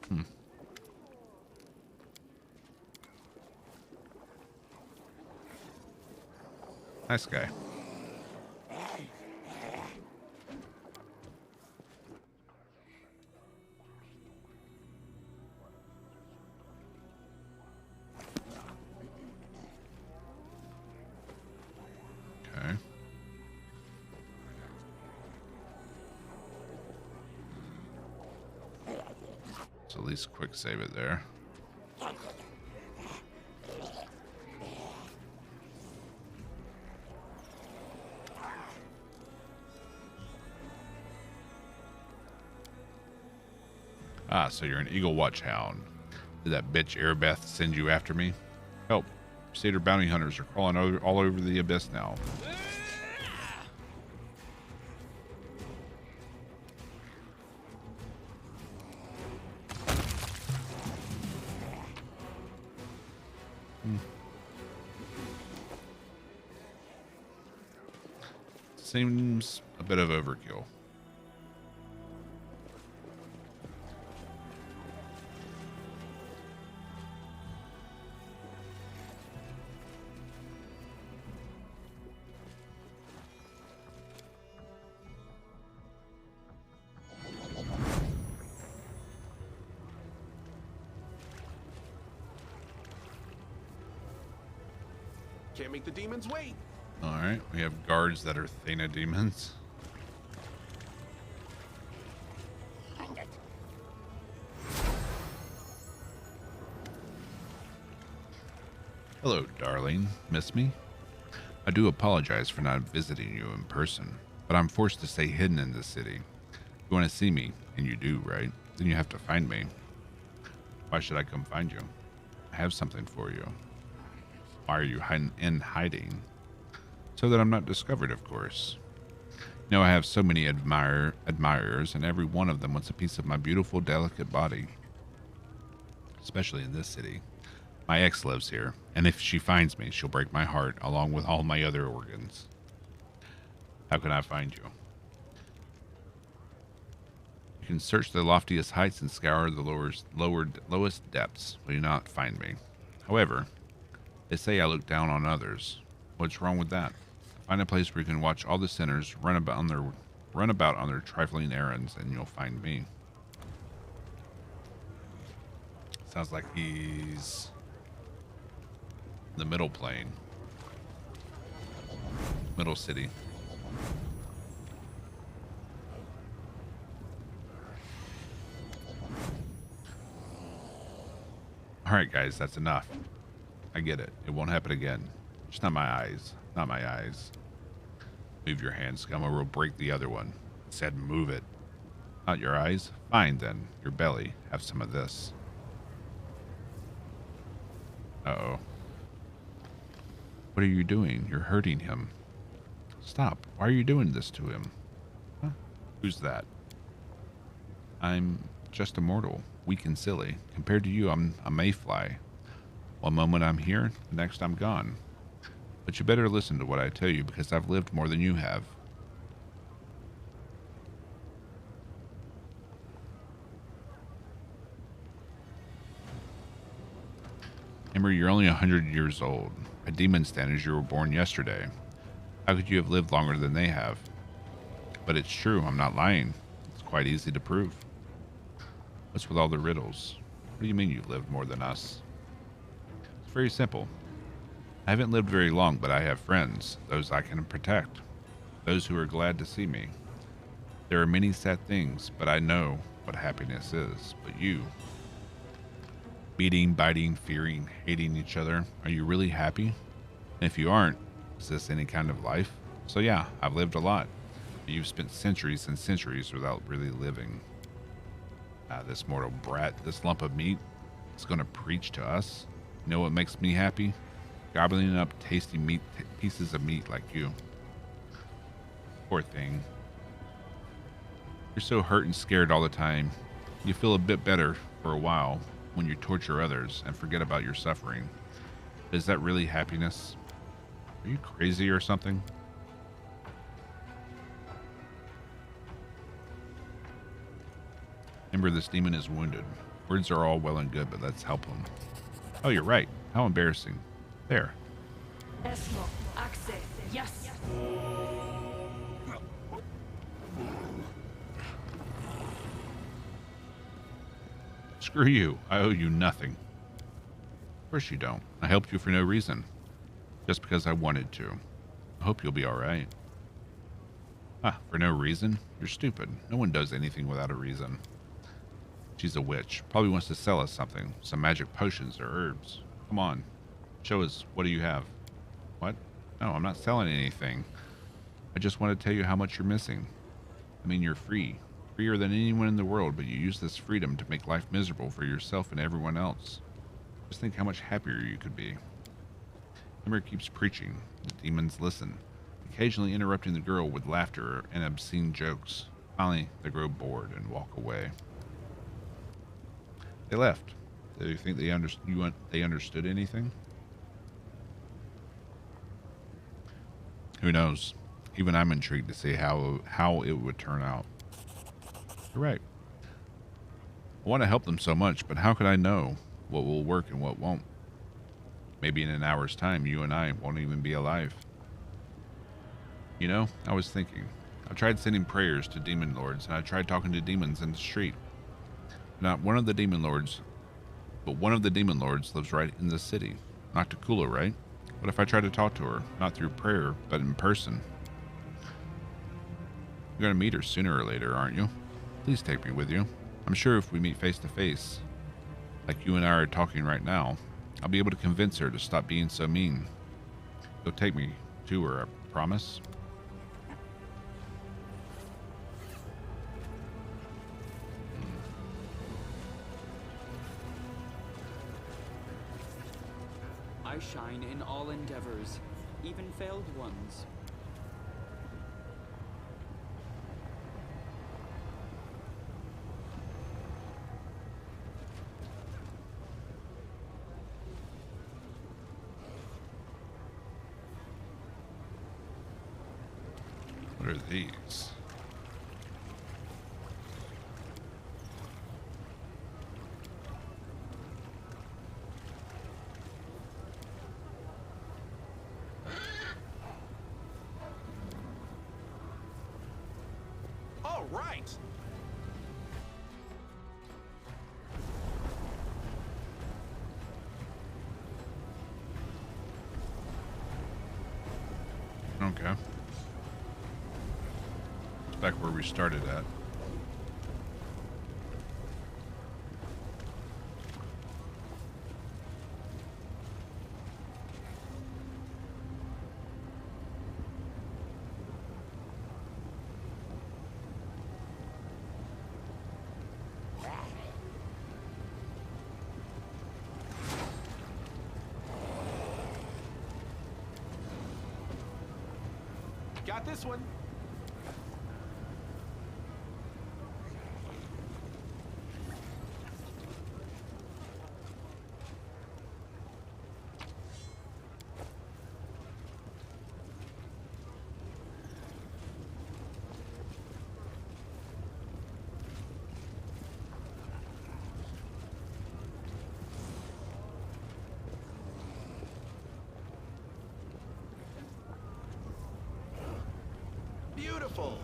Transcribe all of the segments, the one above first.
Hmm. Nice guy. Okay. So at least quick save it there. Ah, so you're an Eagle Watch Hound. Did that bitch Erebeth send you after me? Help. Cedar bounty hunters are crawling all over the abyss now. Hmm. Seems a bit of overkill. Can't make the demons wait. Alright, we have guards that are Thana demons. Hello, darling. Miss me? I do apologize for not visiting you in person, but I'm forced to stay hidden in this city. You want to see me, and you do, right? Then you have to find me. Why should I come find you? I have something for you. Why are you hiding? So that I'm not discovered, of course. You know, I have so many admirers, and every one of them wants a piece of my beautiful, delicate body. Especially in this city. My ex lives here, and if she finds me, she'll break my heart, along with all my other organs. How can I find you? You can search the loftiest heights and scour the lowest depths, but you not find me. However, they say I look down on others. What's wrong with that? Find a place where you can watch all the sinners run about on their trifling errands, and you'll find me. Sounds like he's the middle plane, middle city. All right, guys, that's enough. I get it. It won't happen again. Just not my eyes. Not my eyes. Move your hand, scum, or we'll break the other one. I said move it. Not your eyes? Fine, then. Your belly. Have some of this. Uh-oh. What are you doing? You're hurting him. Stop. Why are you doing this to him? Huh? Who's that? I'm just a mortal. Weak and silly. Compared to you, I'm a mayfly. One moment I'm here, the next I'm gone. But you better listen to what I tell you, because I've lived more than you have. Remember, you're only 100 years old. A demon standards, you were born yesterday. How could you have lived longer than they have? But it's true, I'm not lying. It's quite easy to prove. What's with all the riddles? What do you mean you've lived more than us? It's very simple. I haven't lived very long, but I have friends, those I can protect, those who are glad to see me. There are many sad things, but I know what happiness is. But you, beating, biting, fearing, hating each other, are you really happy? And if you aren't, is this any kind of life? So yeah, I've lived a lot, but you've spent centuries and centuries without really living. This mortal brat, this lump of meat, is going to preach to us. You know what makes me happy? Gobbling up tasty pieces of meat like you. Poor thing. You're so hurt and scared all the time. You feel a bit better for a while when you torture others and forget about your suffering. Is that really happiness? Are you crazy or something? Remember, this demon is wounded. Words are all well and good, but let's help him. Oh, you're right. How embarrassing. There. Esmo, Axe, yes. Screw you. I owe you nothing. Of course you don't. I helped you for no reason. Just because I wanted to. I hope you'll be alright. Ah, for no reason? You're stupid. No one does anything without a reason. She's a witch. Probably wants to sell us something. Some magic potions or herbs. Come on. Show us. What do you have? What? No, I'm not selling anything. I just want to tell you how much you're missing. I mean, you're free. Freer than anyone in the world, but you use this freedom to make life miserable for yourself and everyone else. Just think how much happier you could be. Emmer keeps preaching. The demons listen, occasionally interrupting the girl with laughter and obscene jokes. Finally, they grow bored and walk away. They left. Do you think they understood anything? Who knows? Even I'm intrigued to see how it would turn out. You're right. I want to help them so much, but how could I know what will work and what won't? Maybe in an hour's time, you and I won't even be alive. You know, I was thinking. I tried sending prayers to demon lords, and I tried talking to demons in the street. But one of the demon lords lives right in the city. Nocticula, right? What if I try to talk to her, not through prayer, but in person? You're gonna meet her sooner or later, aren't you? Please take me with you. I'm sure if we meet face to face, like you and I are talking right now, I'll be able to convince her to stop being so mean. You'll take me to her, I promise? I shine in all endeavors, even failed ones. What are these? All right. Okay. It's back where we started at. Got this one. Beautiful.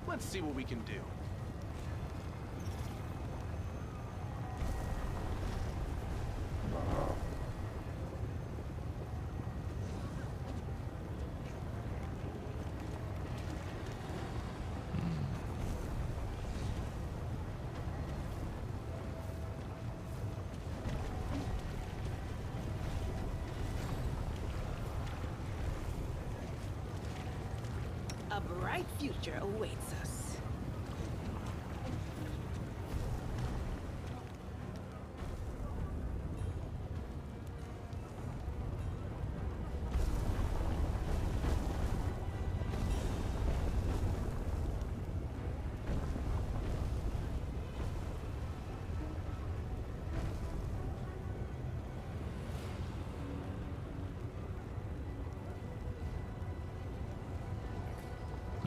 Let's see what we can do. bright future awaits us.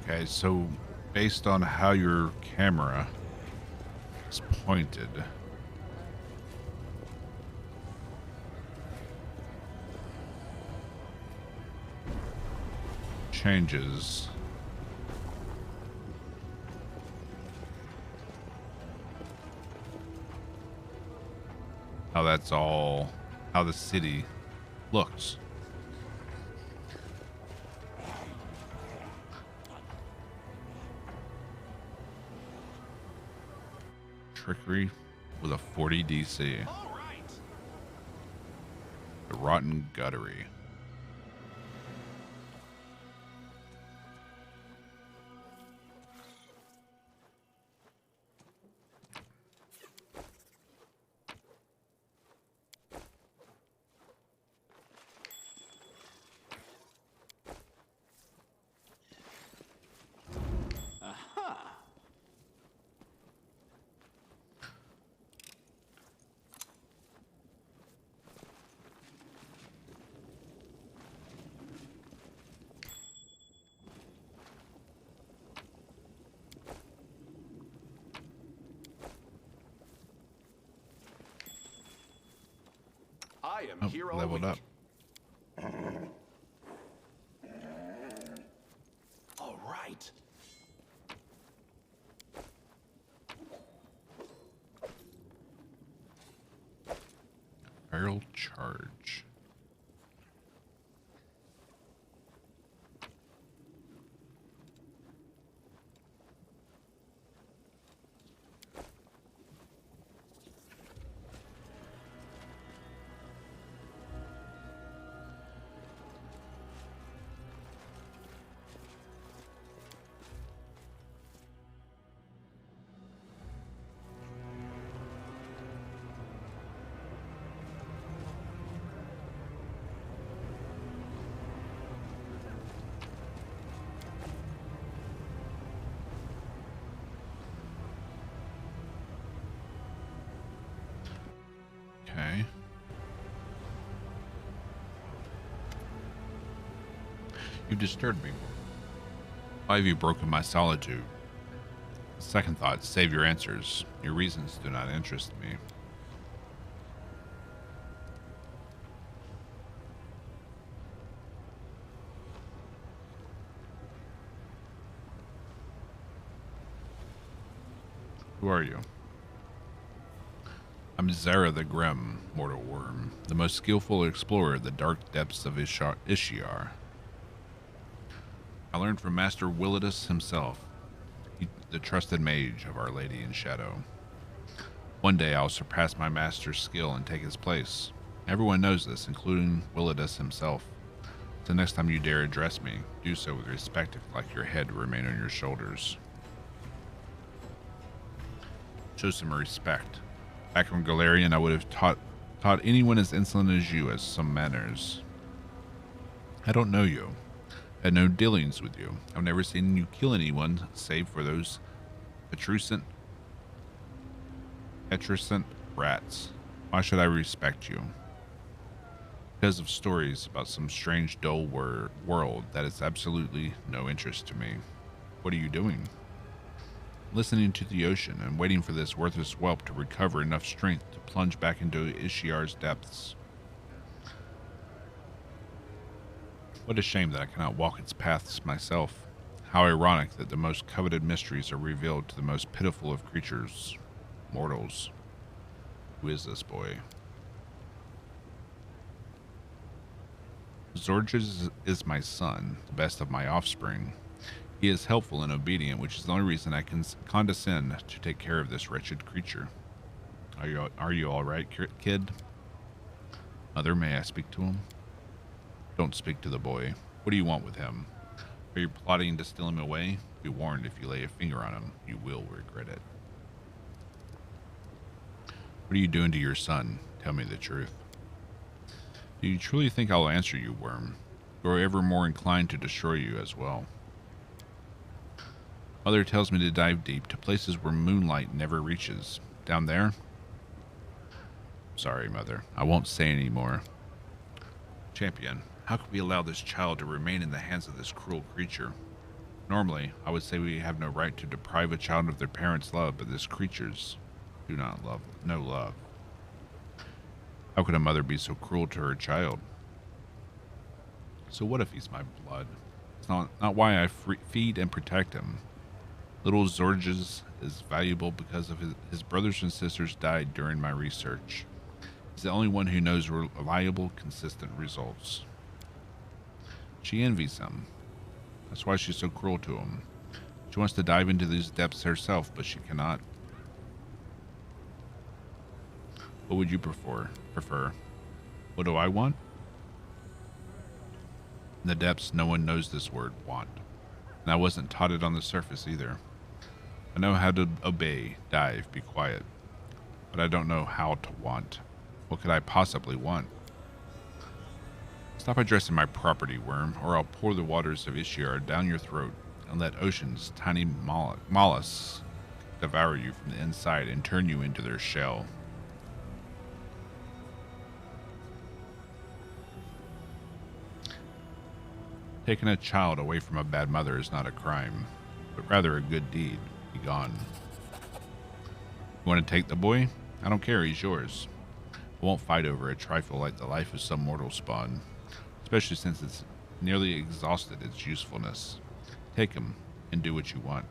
Okay, so based on how your camera is pointed, changes how that's all, how the city looks. Trickery with a 40 DC. All right. The Rotten Guttery. I am Oh, here all leveled week. up. All right. Barrel charge. Okay. You've disturbed me. Why have you broken my solitude? Second thought, save your answers. Your reasons do not interest me. Who are you? I'm Zara the Grim, mortal worm, the most skillful explorer of the dark depths of Ishiar. I learned from Master Willidus himself, the trusted mage of Our Lady in Shadow. One day I'll surpass my master's skill and take his place. Everyone knows this, including Willidus himself. So next time you dare address me, do so with respect if like your head remain on your shoulders. Show some respect. Back from Galarian, I would have taught anyone as insolent as you as some manners. I don't know you. Had no dealings with you. I've never seen you kill anyone, save for those petruscent rats. Why should I respect you? Because of stories about some strange, dull world that is absolutely no interest to me. What are you doing? Listening to the ocean and waiting for this worthless whelp to recover enough strength to plunge back into Ishiar's depths. What a shame that I cannot walk its paths myself. How ironic that the most coveted mysteries are revealed to the most pitiful of creatures, mortals. Who is this boy? Zorges is my son, the best of my offspring. He is helpful and obedient, which is the only reason I can condescend to take care of this wretched creature. Are you all right, kid? Mother, may I speak to him? Don't speak to the boy. What do you want with him? Are you plotting to steal him away? Be warned, if you lay a finger on him, you will regret it. What are you doing to your son? Tell me the truth. Do you truly think I'll answer you, worm? Grow ever more inclined to destroy you as well. Mother tells me to dive deep to places where moonlight never reaches. Down there? Sorry, Mother. I won't say any more. Champion, how could we allow this child to remain in the hands of this cruel creature? Normally, I would say we have no right to deprive a child of their parents' love, but these creatures do not know love. How could a mother be so cruel to her child? So what if he's my blood? It's not why I feed and protect him. Little Zorges is valuable because of his brothers and sisters died during my research. He's the only one who knows reliable, consistent results. She envies him. That's why she's so cruel to him. She wants to dive into these depths herself, but she cannot. What would you prefer? What do I want? In the depths, no one knows this word, want. And I wasn't taught it on the surface either. I know how to obey, dive, be quiet. But I don't know how to want. What could I possibly want? Stop addressing my property, worm, or I'll pour the waters of Ishiar down your throat and let ocean's tiny mollusks devour you from the inside and turn you into their shell. Taking a child away from a bad mother is not a crime, but rather a good deed. Be gone. You want to take the boy? I don't care, he's yours. I won't fight over a trifle like the life of some mortal spawn, especially since it's nearly exhausted its usefulness. Take him and do what you want.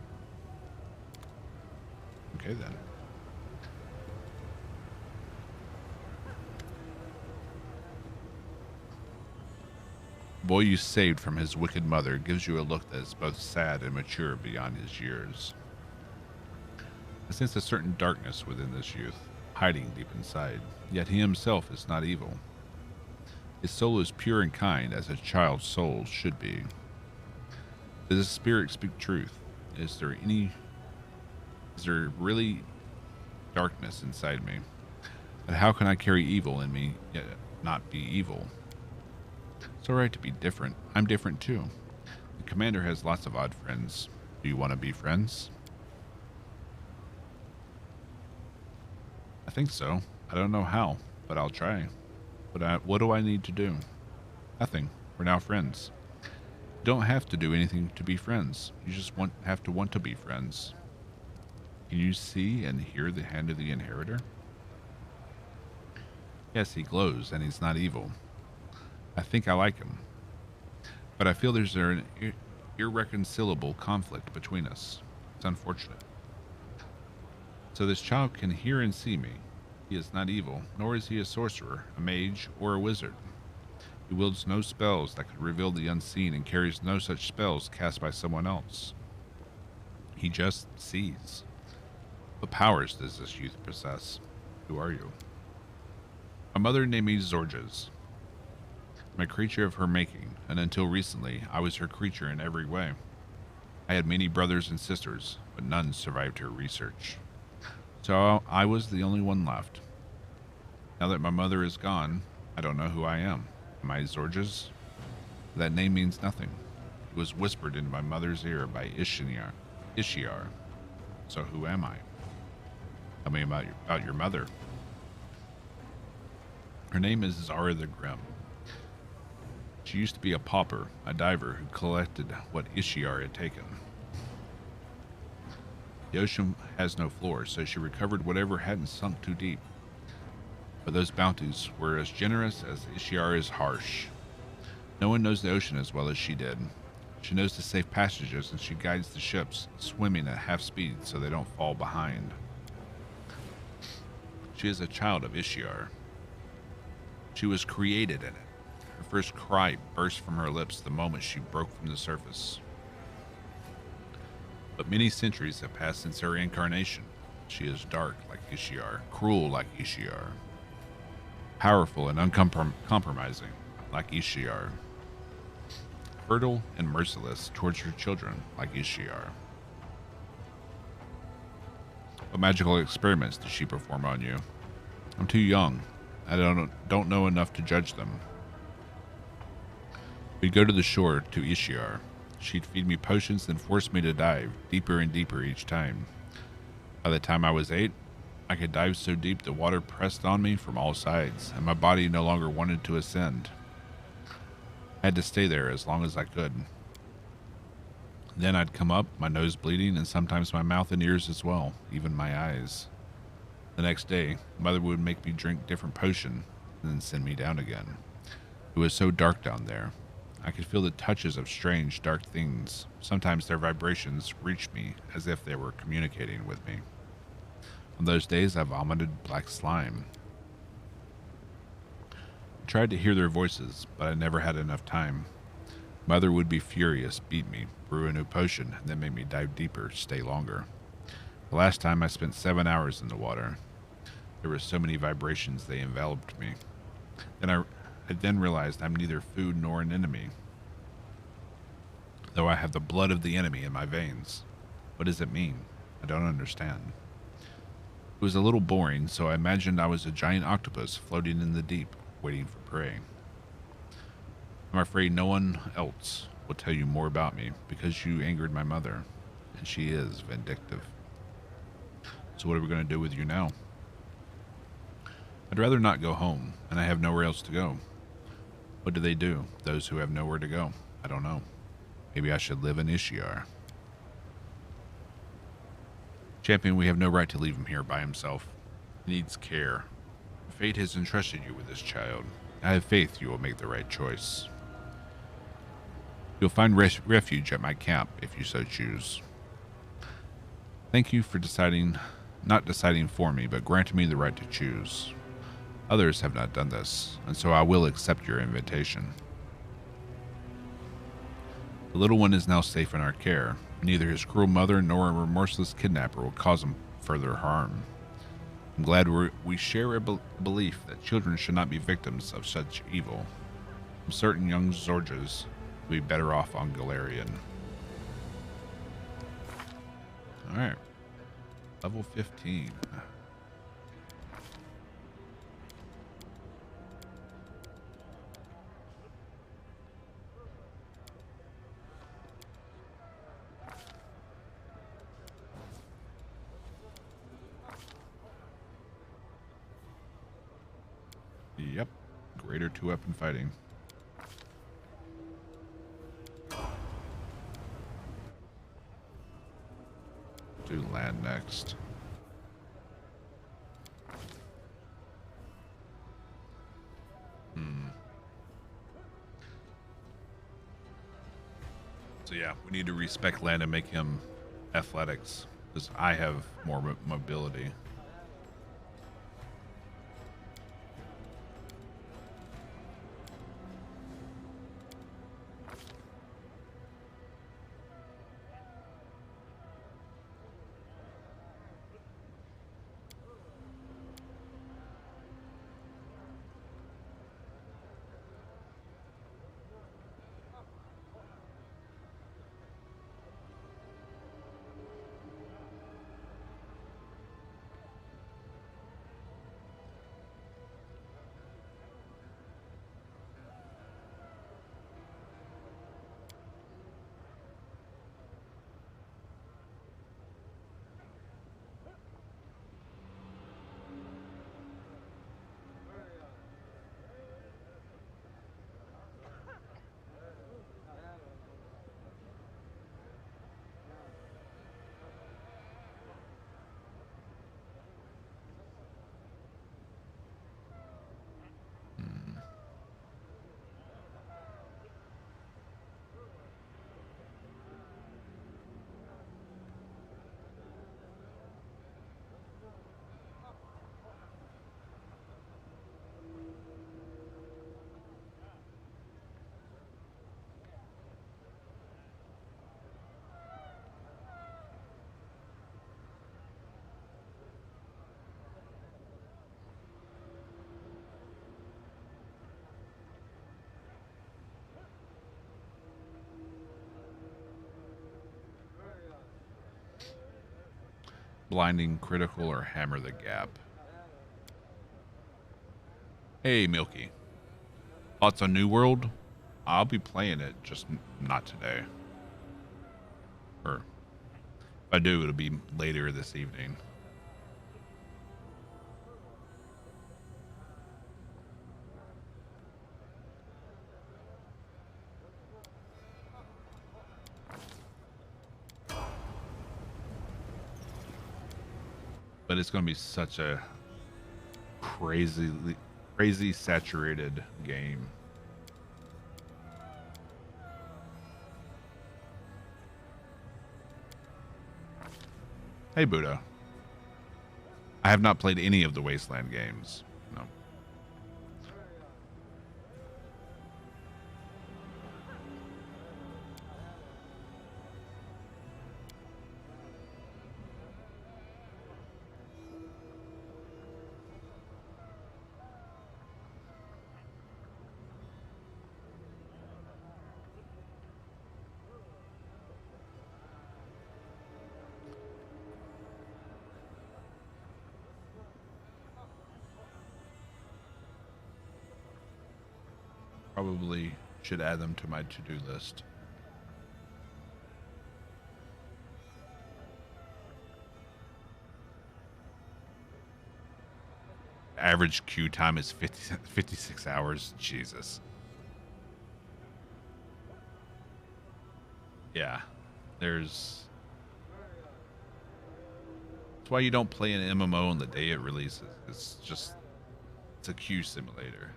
Okay then. The boy you saved from his wicked mother gives you a look that is both sad and mature beyond his years. I sense a certain darkness within this youth, hiding deep inside, yet he himself is not evil. His soul is pure and kind, as a child's soul should be. Does his spirit speak truth? Is there really darkness inside me? But how can I carry evil in me, yet not be evil? It's alright to be different. I'm different too. The commander has lots of odd friends. Do you want to be friends? I think so. I don't know how, but I'll try. But what do I need to do? Nothing. We're now friends. You don't have to do anything to be friends. You just have to want to be friends. Can you see and hear the hand of the inheritor? Yes, he glows, and he's not evil. I think I like him. But I feel there's an irreconcilable conflict between us. It's unfortunate. So this child can hear and see me. He is not evil, nor is he a sorcerer, a mage, or a wizard. He wields no spells that could reveal the unseen and carries no such spells cast by someone else. He just sees. What powers does this youth possess? Who are you? My mother named me Zorges. I'm a creature of her making, and until recently, I was her creature in every way. I had many brothers and sisters, but none survived her research. So I was the only one left. Now that my mother is gone, I don't know who I am. Am I Zorges? That name means nothing. It was whispered into my mother's ear by Ishiar. So who am I? Tell me about your mother. Her name is Zara the Grim. She used to be a pauper, a diver who collected what Ishiar had taken. The ocean has no floor, so she recovered whatever hadn't sunk too deep. But those bounties were as generous as Ishiar is harsh. No one knows the ocean as well as she did. She knows the safe passages, and she guides the ships, swimming at half speed so they don't fall behind. She is a child of Ishiar. She was created in it. Her first cry burst from her lips the moment she broke from the surface. But many centuries have passed since her incarnation. She is dark like Ishiar, cruel like Ishiar, powerful and uncompromising like Ishiar. fertile and merciless towards your children like Ishiar. What magical experiments did she perform on you? I'm too young. I don't know enough to judge them. We'd go to the shore to Ishiar. She'd feed me potions and force me to dive deeper and deeper each time. By the time I was 8, I could dive so deep the water pressed on me from all sides, and my body no longer wanted to ascend. I had to stay there as long as I could. Then I'd come up, my nose bleeding, and sometimes my mouth and ears as well, even my eyes. The next day, Mother would make me drink different potion, and then send me down again. It was so dark down there. I could feel the touches of strange, dark things. Sometimes their vibrations reached me as if they were communicating with me. On those days, I vomited black slime. I tried to hear their voices, but I never had enough time. Mother would be furious, beat me, brew a new potion, and then make me dive deeper, stay longer. The last time I spent 7 hours in the water. There were so many vibrations they enveloped me. Then I then realized I'm neither food nor an enemy, though I have the blood of the enemy in my veins. What does it mean? I don't understand. It was a little boring, so I imagined I was a giant octopus floating in the deep, waiting for prey. I'm afraid no one else will tell you more about me because you angered my mother, and she is vindictive. So what are we going to do with you now? I'd rather not go home, and I have nowhere else to go. What do they do, those who have nowhere to go? I don't know. Maybe I should live in Ishiar. Champion, we have no right to leave him here by himself. He needs care. Fate has entrusted you with this child. I have faith you will make the right choice. You'll find refuge at my camp if you so choose. Thank you for not deciding for me, but granting me the right to choose. Others have not done this, and so I will accept your invitation. The little one is now safe in our care. Neither his cruel mother nor a remorseless kidnapper will cause him further harm. I'm glad we share a belief that children should not be victims of such evil. I'm certain young Zorjas will be better off on Galarian. Alright. Level 15. Yep. Greater 2-weapon fighting. Do land next. So yeah, we need to respec land and make him athletics, because I have more mobility. Blinding, critical, or hammer the gap. Hey, Milky. Thoughts on New World? I'll be playing it, just not today. Or if I do, it'll be later this evening. But it's going to be such a crazy saturated game. Hey, Buddha. I have not played any of the Wasteland games. No. Probably should add them to my to-do list. Average queue time is 56 hours. Jesus. Yeah. That's why you don't play an MMO on the day it releases. It's a queue simulator.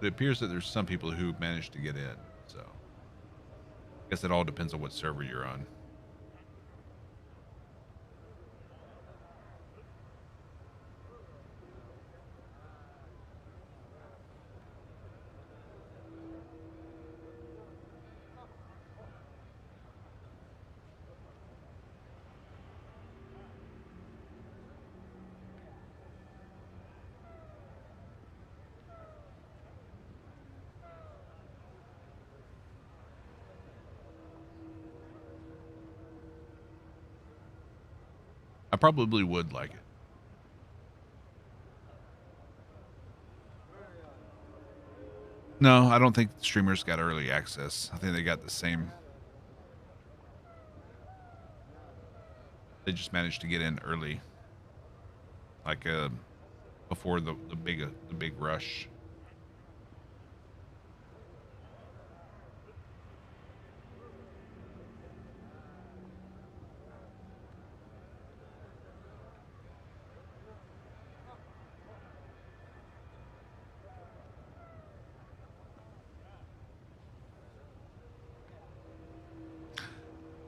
It appears that there's some people who managed to get in, so I guess it all depends on what server you're on. I probably would like it. No, I don't think streamers got early access. I think they got the same. They just managed to get in early, like before the big rush.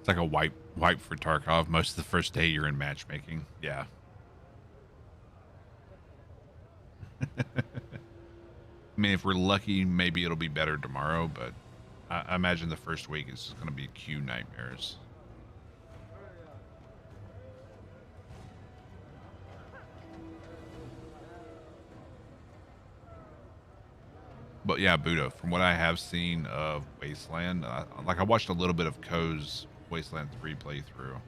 It's like a wipe for Tarkov. Most of the first day you're in matchmaking. Yeah. I mean, if we're lucky, maybe it'll be better tomorrow, but I imagine the first week is just going to be queue nightmares. But yeah, Buddha, from what I have seen of Wasteland, like I watched a little bit of Ko's Wasteland 3 playthrough.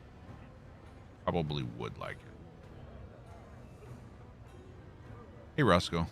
Probably would like it. Hey, Roscoe.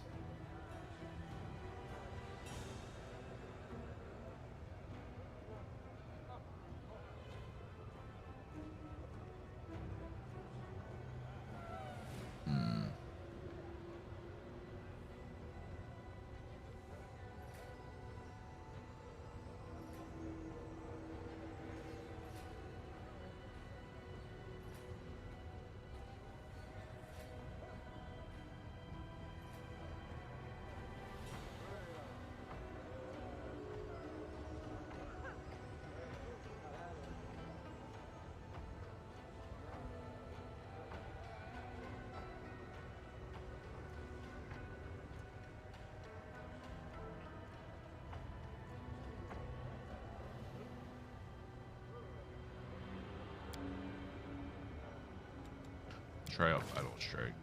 Try out Vital Strike.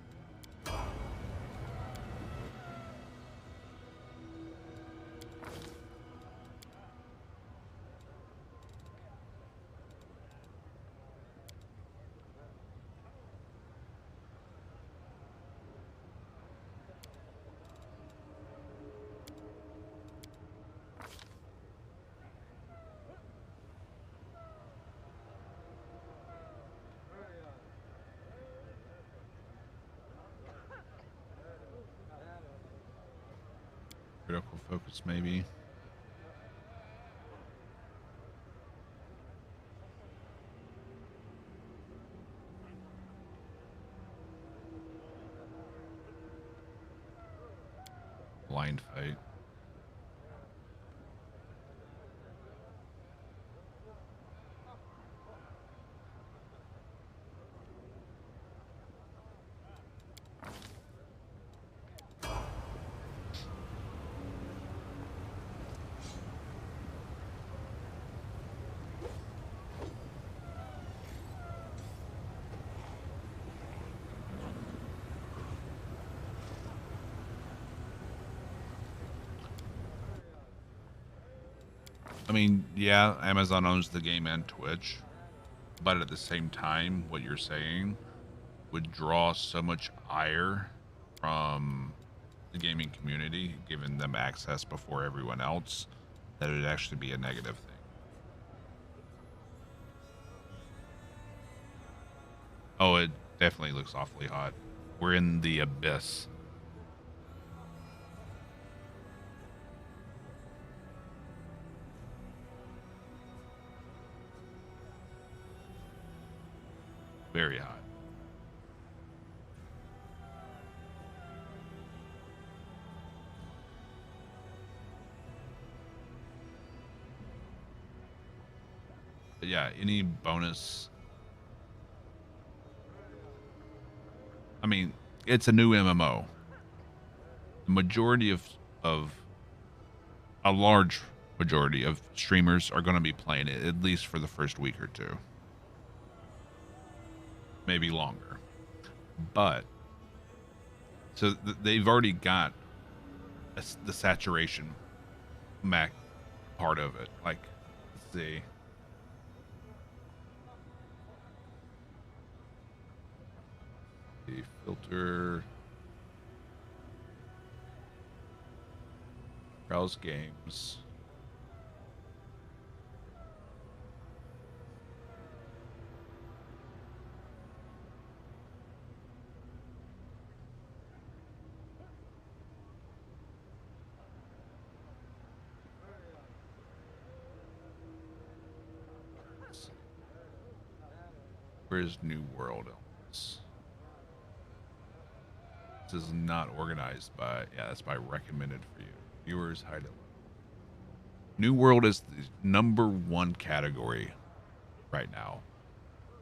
Critical focus, maybe. Blind fight. I mean, yeah, Amazon owns the game and Twitch, but at the same time, what you're saying would draw so much ire from the gaming community, giving them access before everyone else, that it would actually be a negative thing. Oh, it definitely looks awfully hot. We're in the abyss. Very hot. But yeah, any bonus. I mean, it's a new MMO. The majority of a large majority of streamers are going to be playing it at least for the first week or two, maybe longer. But so they've already got the saturation mac part of it. Like, let's see. The filter, browse games. Where's New World on this? This is not organized by, yeah, that's by recommended for you. Viewers, hide it. New World is the #1 category right now,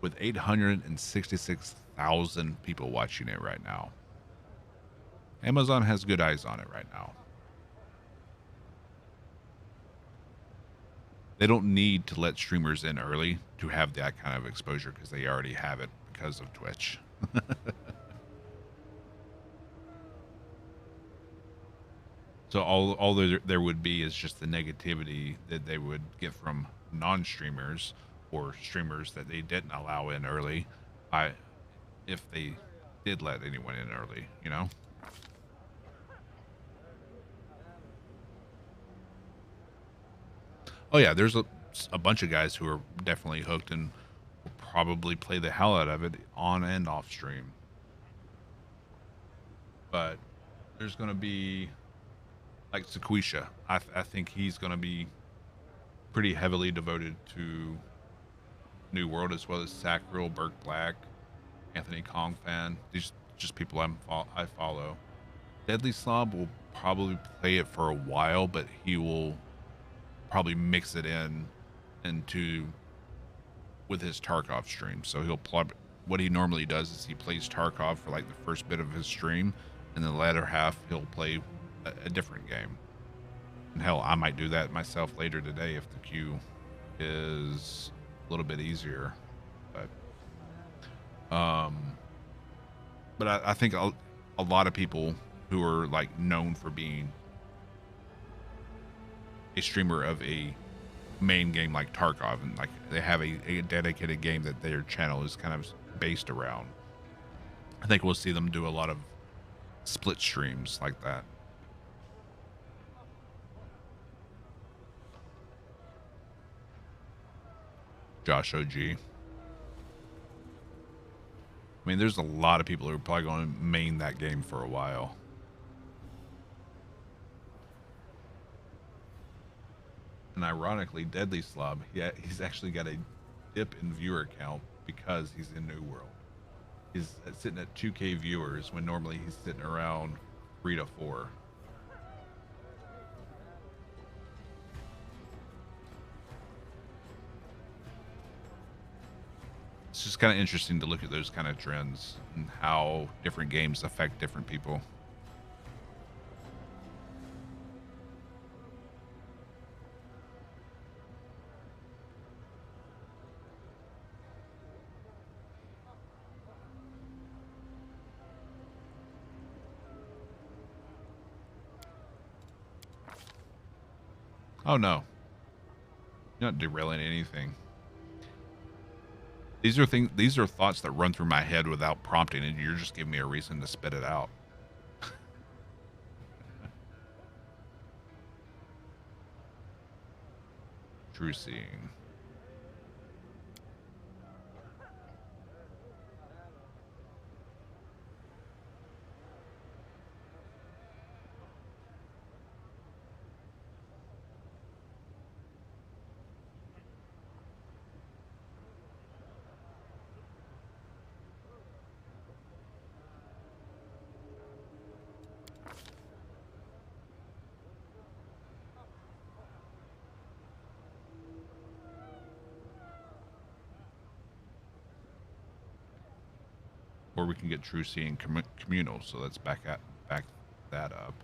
with 866,000 people watching it right now. Amazon has good eyes on it right now. They don't need to let streamers in early to have that kind of exposure because they already have it because of Twitch. So all there would be is just the negativity that they would get from non-streamers or streamers that they didn't allow in early, if they did let anyone in early, you know? Oh yeah, there's a bunch of guys who are definitely hooked and will probably play the hell out of it on and off stream. But there's going to be, like Sequisha, I think he's going to be pretty heavily devoted to New World, as well as Sacral, Burke Black, Anthony Kong fan. These just people I follow. Deadly Slob will probably play it for a while, but he will probably mix it into with his Tarkov stream. So he'll what he normally does is he plays Tarkov for like the first bit of his stream, and the latter half he'll play a different game. And hell, I might do that myself later today if the queue is a little bit easier. But I think a lot of people who are like known for being a streamer of a main game like Tarkov, and like they have a dedicated game that their channel is kind of based around, I think we'll see them do a lot of split streams like that. Josh OG. I mean, there's a lot of people who are probably going to main that game for a while. And ironically, Deadly Slob, he's actually got a dip in viewer count because he's in New World. He's sitting at 2K viewers when normally he's sitting around 3 to 4. It's just kind of interesting to look at those kind of trends and how different games affect different people. Oh no, you're not derailing anything. These are thoughts that run through my head without prompting, and you're just giving me a reason to spit it out. True seeing. Or we can get true seeing communal. So let's back that up.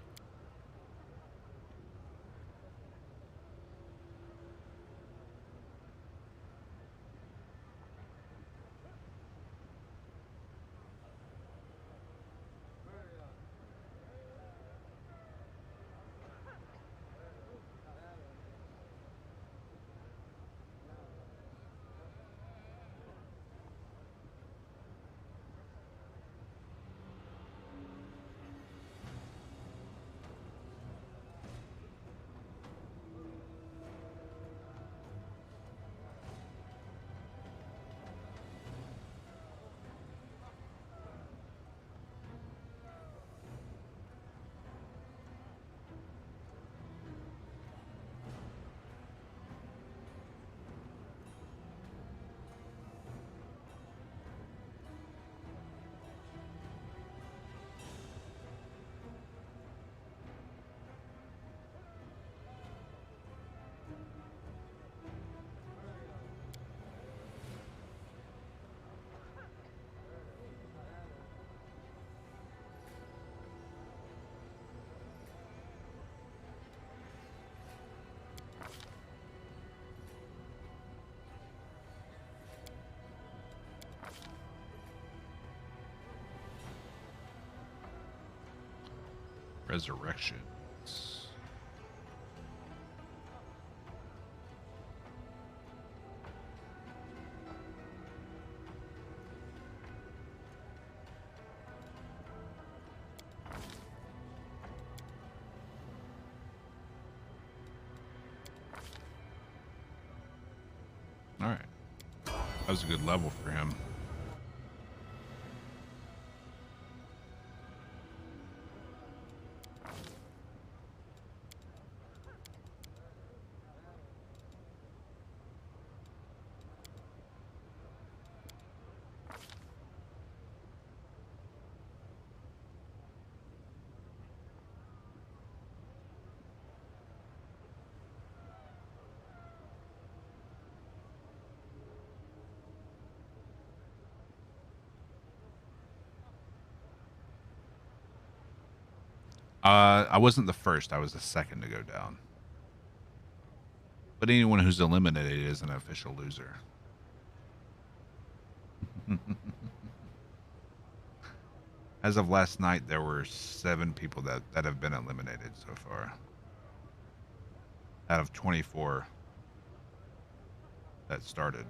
Resurrections. All right. That was a good level for him. I wasn't the first. I was the second to go down. But anyone who's eliminated is an official loser. As of last night, there were 7 people that have been eliminated so far. Out of 24 that started.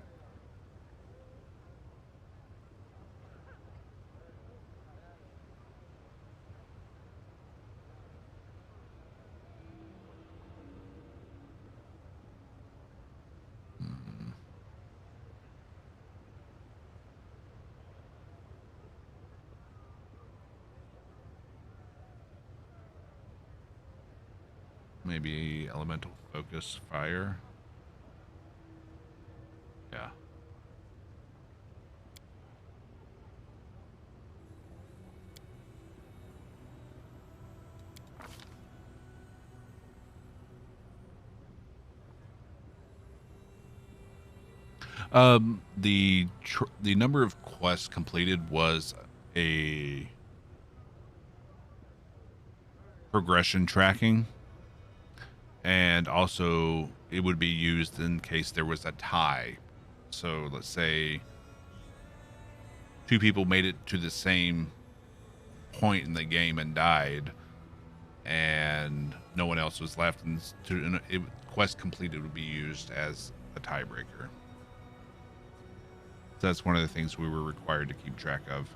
maybe elemental focus fire. Yeah. The number of quests completed was a progression tracking, and also it would be used in case there was a tie. So let's say two people made it to the same point in the game and died, and no one else was left, and quest completed would be used as a tiebreaker. So that's one of the things we were required to keep track of.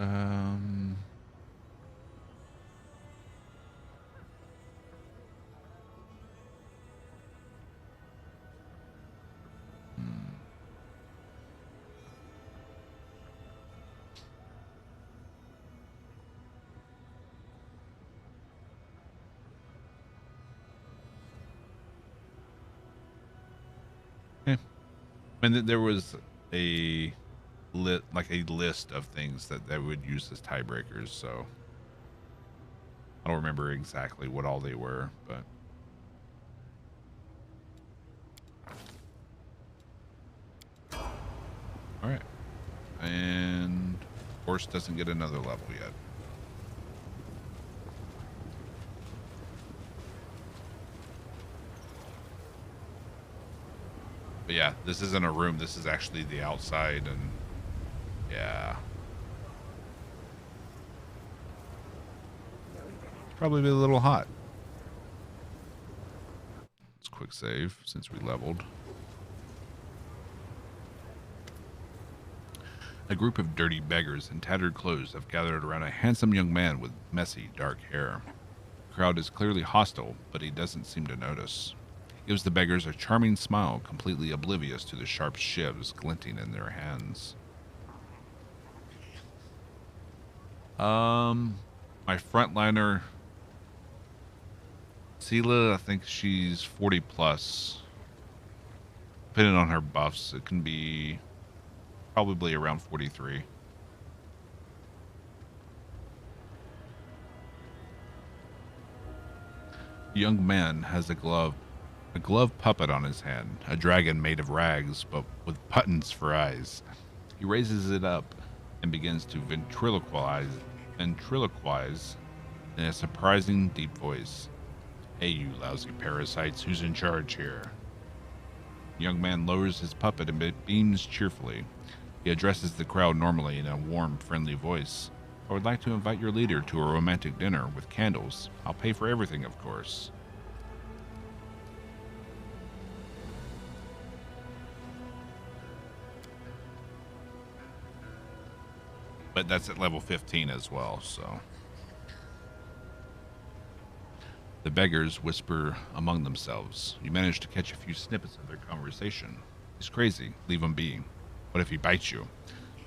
Um, yeah. And there was a list of things that would use as tiebreakers. So I don't remember exactly what all they were, but all right. And horse doesn't get another level yet. But yeah, this isn't a room. This is actually the outside, and yeah. It's probably been a little hot. Let's quick save since we leveled. A group of dirty beggars in tattered clothes have gathered around a handsome young man with messy, dark hair. The crowd is clearly hostile, but he doesn't seem to notice. He gives the beggars a charming smile, completely oblivious to the sharp shivs glinting in their hands. My frontliner, Sela, I think she's 40 plus. Depending on her buffs, it can be probably around 43. The young man has a glove puppet on his hand, a dragon made of rags but with buttons for eyes. He raises it up and begins to ventriloquize in a surprising deep voice. Hey, you lousy parasites, who's in charge here? The young man lowers his puppet and beams cheerfully. He addresses the crowd normally in a warm, friendly voice. I would like to invite your leader to a romantic dinner with candles. I'll pay for everything, of course. But that's at level 15 as well, so. The beggars whisper among themselves. You manage to catch a few snippets of their conversation. He's crazy. Leave him be. What if he bites you?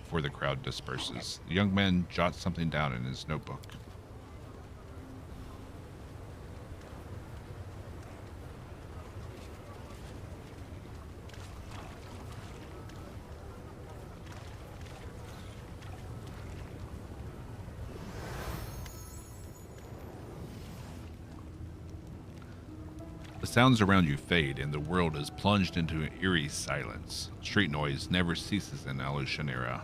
Before the crowd disperses, the young man jots something down in his notebook. The sounds around you fade, and the world is plunged into an eerie silence. Street noise never ceases in Alushanera.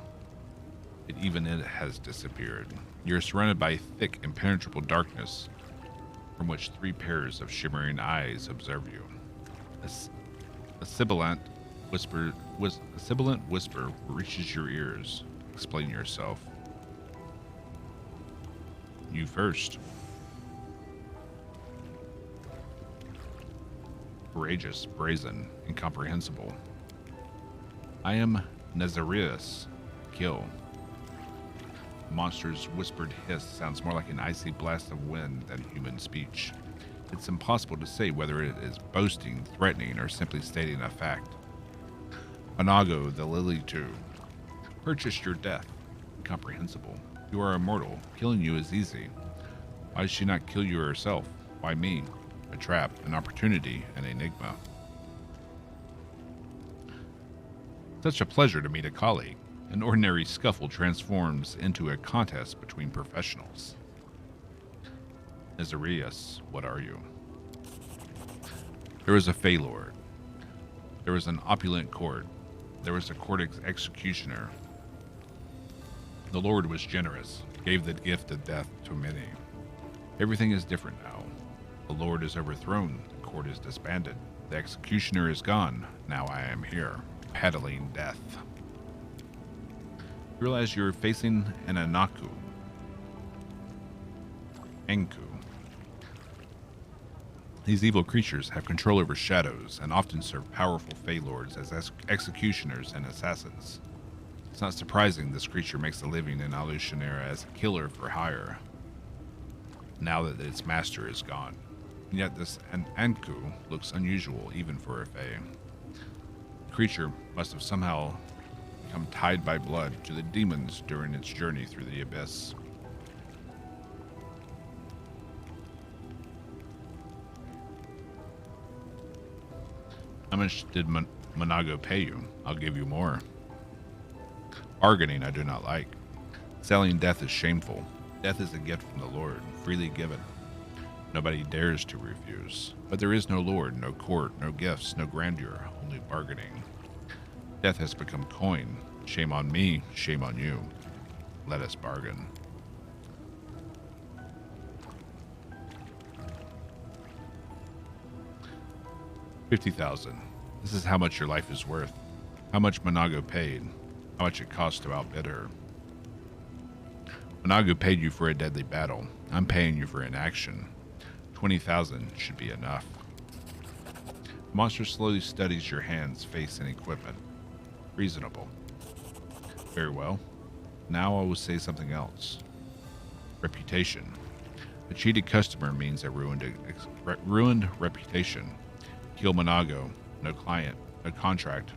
It has disappeared. You're surrounded by thick, impenetrable darkness, from which three pairs of shimmering eyes observe you. A sibilant whisper reaches your ears. Explain yourself. You first. Courageous, brazen, incomprehensible. I am Nazarius. Kill. The monster's whispered hiss sounds more like an icy blast of wind than human speech. It's impossible to say whether it is boasting, threatening, or simply stating a fact. Onago, the Lily Two. Purchased your death. Incomprehensible. You are immortal. Killing you is easy. Why did she not kill you herself? Why me? A trap, an opportunity, an enigma. Such a pleasure to meet a colleague. An ordinary scuffle transforms into a contest between professionals. Nazarius, what are you? There was a Fey Lord. There was an opulent court. There was a court executioner. The Lord was generous, gave the gift of death to many. Everything is different now. The Lord is overthrown, the court is disbanded. The executioner is gone, now I am here, peddling death. You realize you're facing an Anaku. Enku. These evil creatures have control over shadows and often serve powerful Fey Lords as executioners and assassins. It's not surprising this creature makes a living in Alushanera as a killer for hire, now that its master is gone. And yet this Anku looks unusual even for a Fey. The creature must have somehow become tied by blood to the demons during its journey through the abyss. How much did Monago pay you? I'll give you more. Bargaining I do not like. Selling death is shameful. Death is a gift from the Lord, freely given. Nobody dares to refuse. But there is no Lord, no court, no gifts, no grandeur, only bargaining. Death has become coin. Shame on me, shame on you. Let us bargain. $50,000. This is how much your life is worth. How much Monago paid. How much it cost to outbid her. Monago paid you for a deadly battle. I'm paying you for inaction. 20,000 should be enough. The monster slowly studies your hands, face, and equipment. Reasonable. Very well. Now I will say something else. Reputation. A cheated customer means a ruined reputation. Kill Monago. No client. No contract.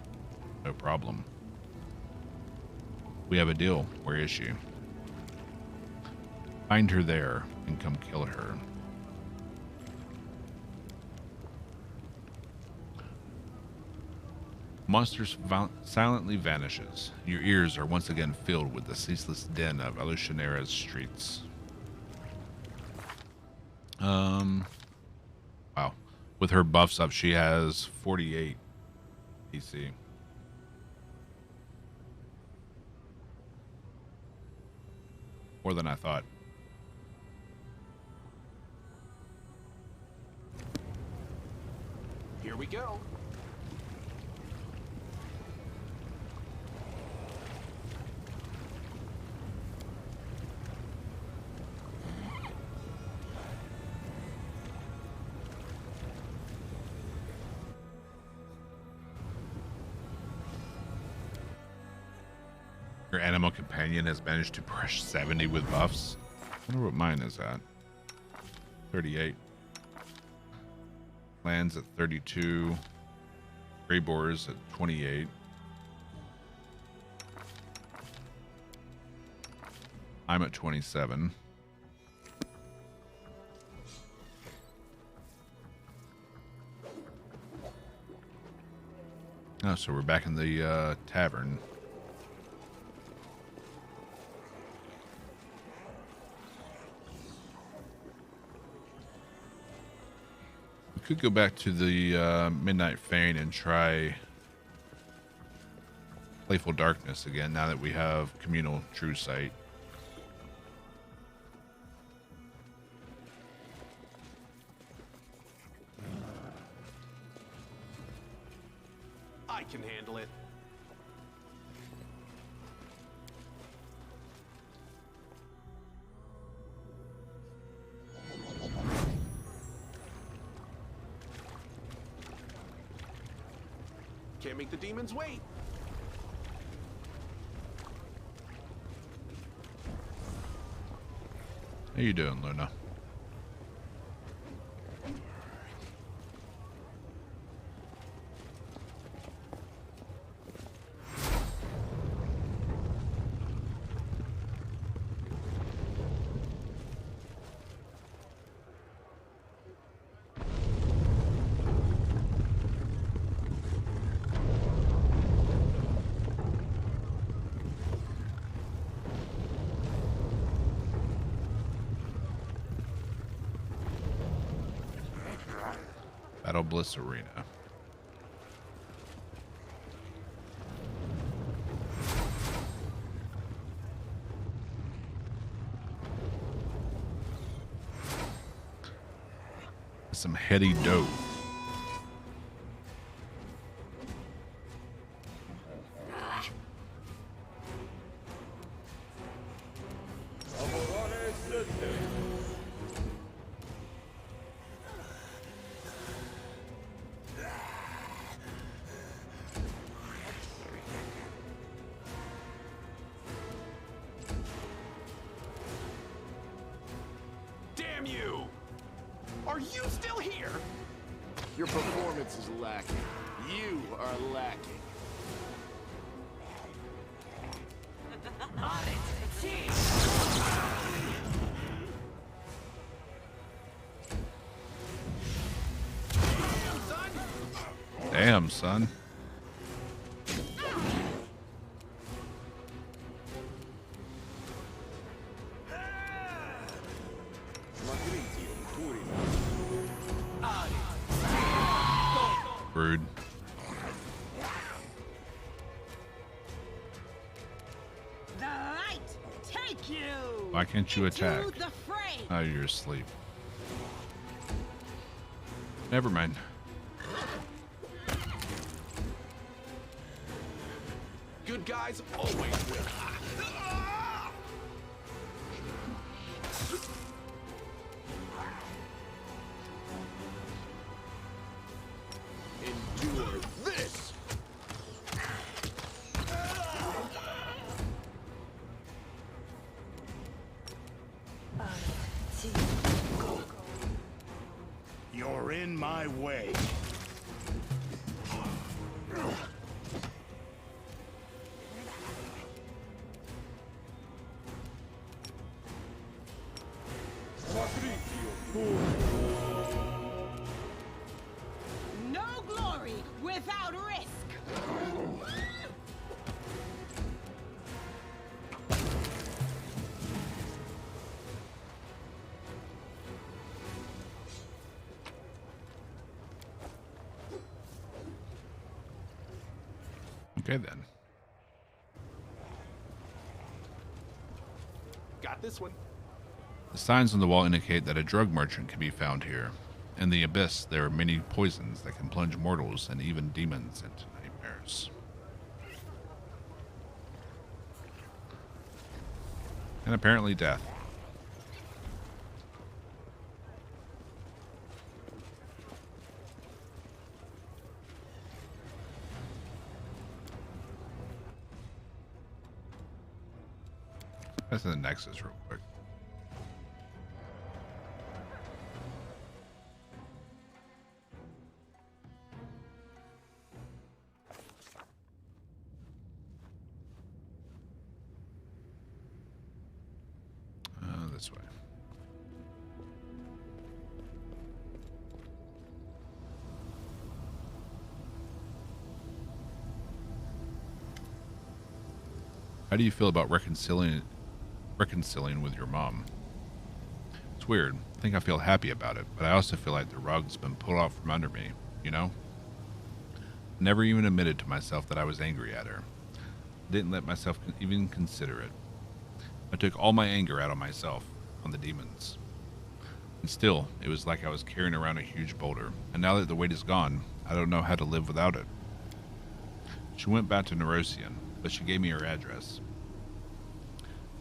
No problem. We have a deal. Where is she? Find her there and come kill her. Monster silently vanishes. Your ears are once again filled with the ceaseless din of Alushanera's streets. Wow. With her buffs up, she has 48 PC. More than I thought. Here we go. Your animal companion has managed to push 70 with buffs. I wonder what mine is at. 38. Lands at 32. Grey Boars at 28. I'm at 27. Oh, so we're back in the tavern. Could go back to the Midnight Fane and try Playful Darkness again now that we have Communal True Sight. I can handle it. Can't make the demons wait. How you doing, Luna? Battle Bliss Arena. Some heady dough. Damn you! Are you still here? Your performance is lacking. You are lacking. On it, team. Damn, son. Rude. The light take you. Why can't you attack? Into the fray. Oh, you're asleep. Never mind. Good guys always win. Endure this. Team. You're in my way. No glory without risk. Okay, then. Got this one. The signs on the wall indicate that a drug merchant can be found here. In the abyss, there are many poisons that can plunge mortals and even demons into nightmares. And apparently death. That's the Nexus real quick. This way. How do you feel about reconciling with your mom? It's weird. I think I feel happy about it, but I also feel like the rug's been pulled out from under me, you know? Never even admitted to myself that I was angry at her. I didn't let myself even consider it. I took all my anger out on myself, on the demons. And still, it was like I was carrying around a huge boulder, and now that the weight is gone, I don't know how to live without it. She went back to Nerosian, but she gave me her address.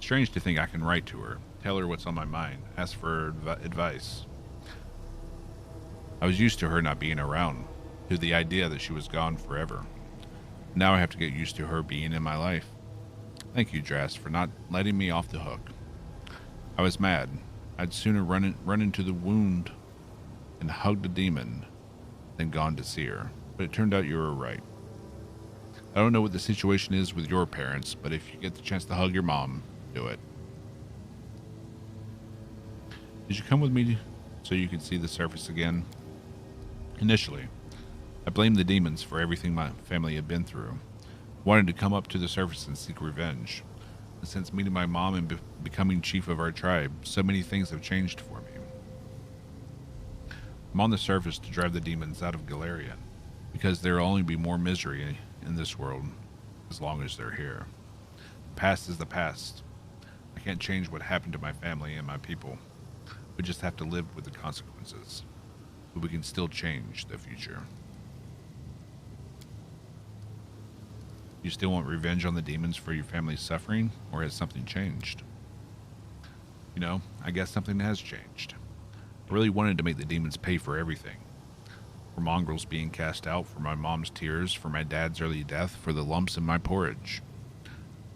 Strange to think I can write to her, tell her what's on my mind, ask for advice. I was used to her not being around, to the idea that she was gone forever. Now I have to get used to her being in my life. Thank you, Drast, for not letting me off the hook. I was mad. I'd sooner run into the wound and hugged a demon than gone to see her. But it turned out you were right. I don't know what the situation is with your parents, but if you get the chance to hug your mom, do it. Did you come with me so you could see the surface again? Initially, I blamed the demons for everything my family had been through. I wanted to come up to the surface and seek revenge. And since meeting my mom and becoming chief of our tribe, so many things have changed for me. I'm on the surface to drive the demons out of Galarian, because there will only be more misery in this world as long as they're here. The past is the past. I can't change what happened to my family and my people. We just have to live with the consequences. But we can still change the future. You still want revenge on the demons for your family's suffering, or has something changed? You know, I guess something has changed. I really wanted to make the demons pay for everything. For mongrels being cast out, for my mom's tears, for my dad's early death, for the lumps in my porridge.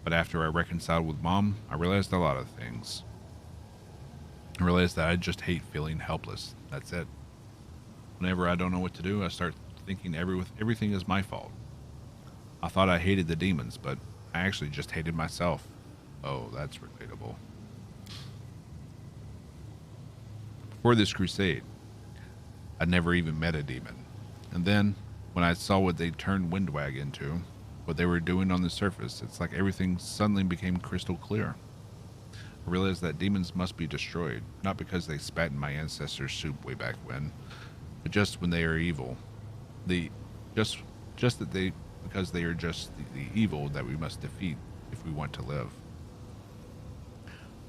But after I reconciled with Mom, I realized a lot of things. I realized that I just hate feeling helpless. That's it. Whenever I don't know what to do, I start thinking everything is my fault. I thought I hated the demons, but I actually just hated myself. Oh, that's relatable. Before this crusade, I'd never even met a demon. And then, when I saw what they turned Windwag into, what they were doing on the surface, it's like everything suddenly became crystal clear. I realized that demons must be destroyed, not because they spat in my ancestors' soup way back when, but just when they are evil. Because they are just the evil that we must defeat if we want to live.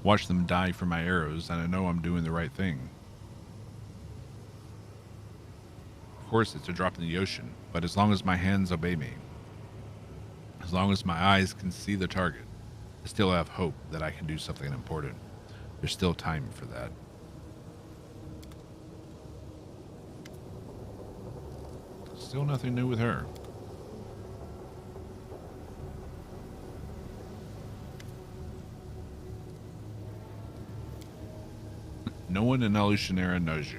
Watch them die for my arrows, and I know I'm doing the right thing. Of course, it's a drop in the ocean, but as long as my hands obey me, as long as my eyes can see the target, I still have hope that I can do something important. There's still time for that. Still nothing new with her. No one in Alushanera knows you.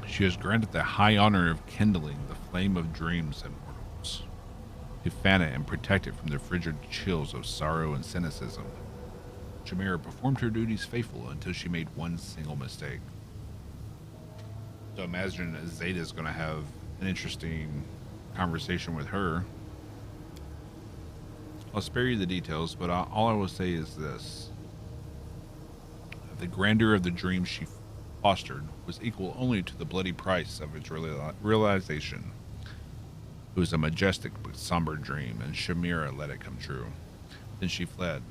She is granted the high honor of kindling the flame of dreams in mortals, to fan it and protect it from the frigid chills of sorrow and cynicism. Chimera performed her duties faithful until she made one single mistake. So imagine Zeta's going to have an interesting conversation with her. I'll spare you the details, but all I will say is this. The grandeur of the dream she fostered was equal only to the bloody price of its realization. It was a majestic but somber dream, and Shamira let it come true. Then she fled.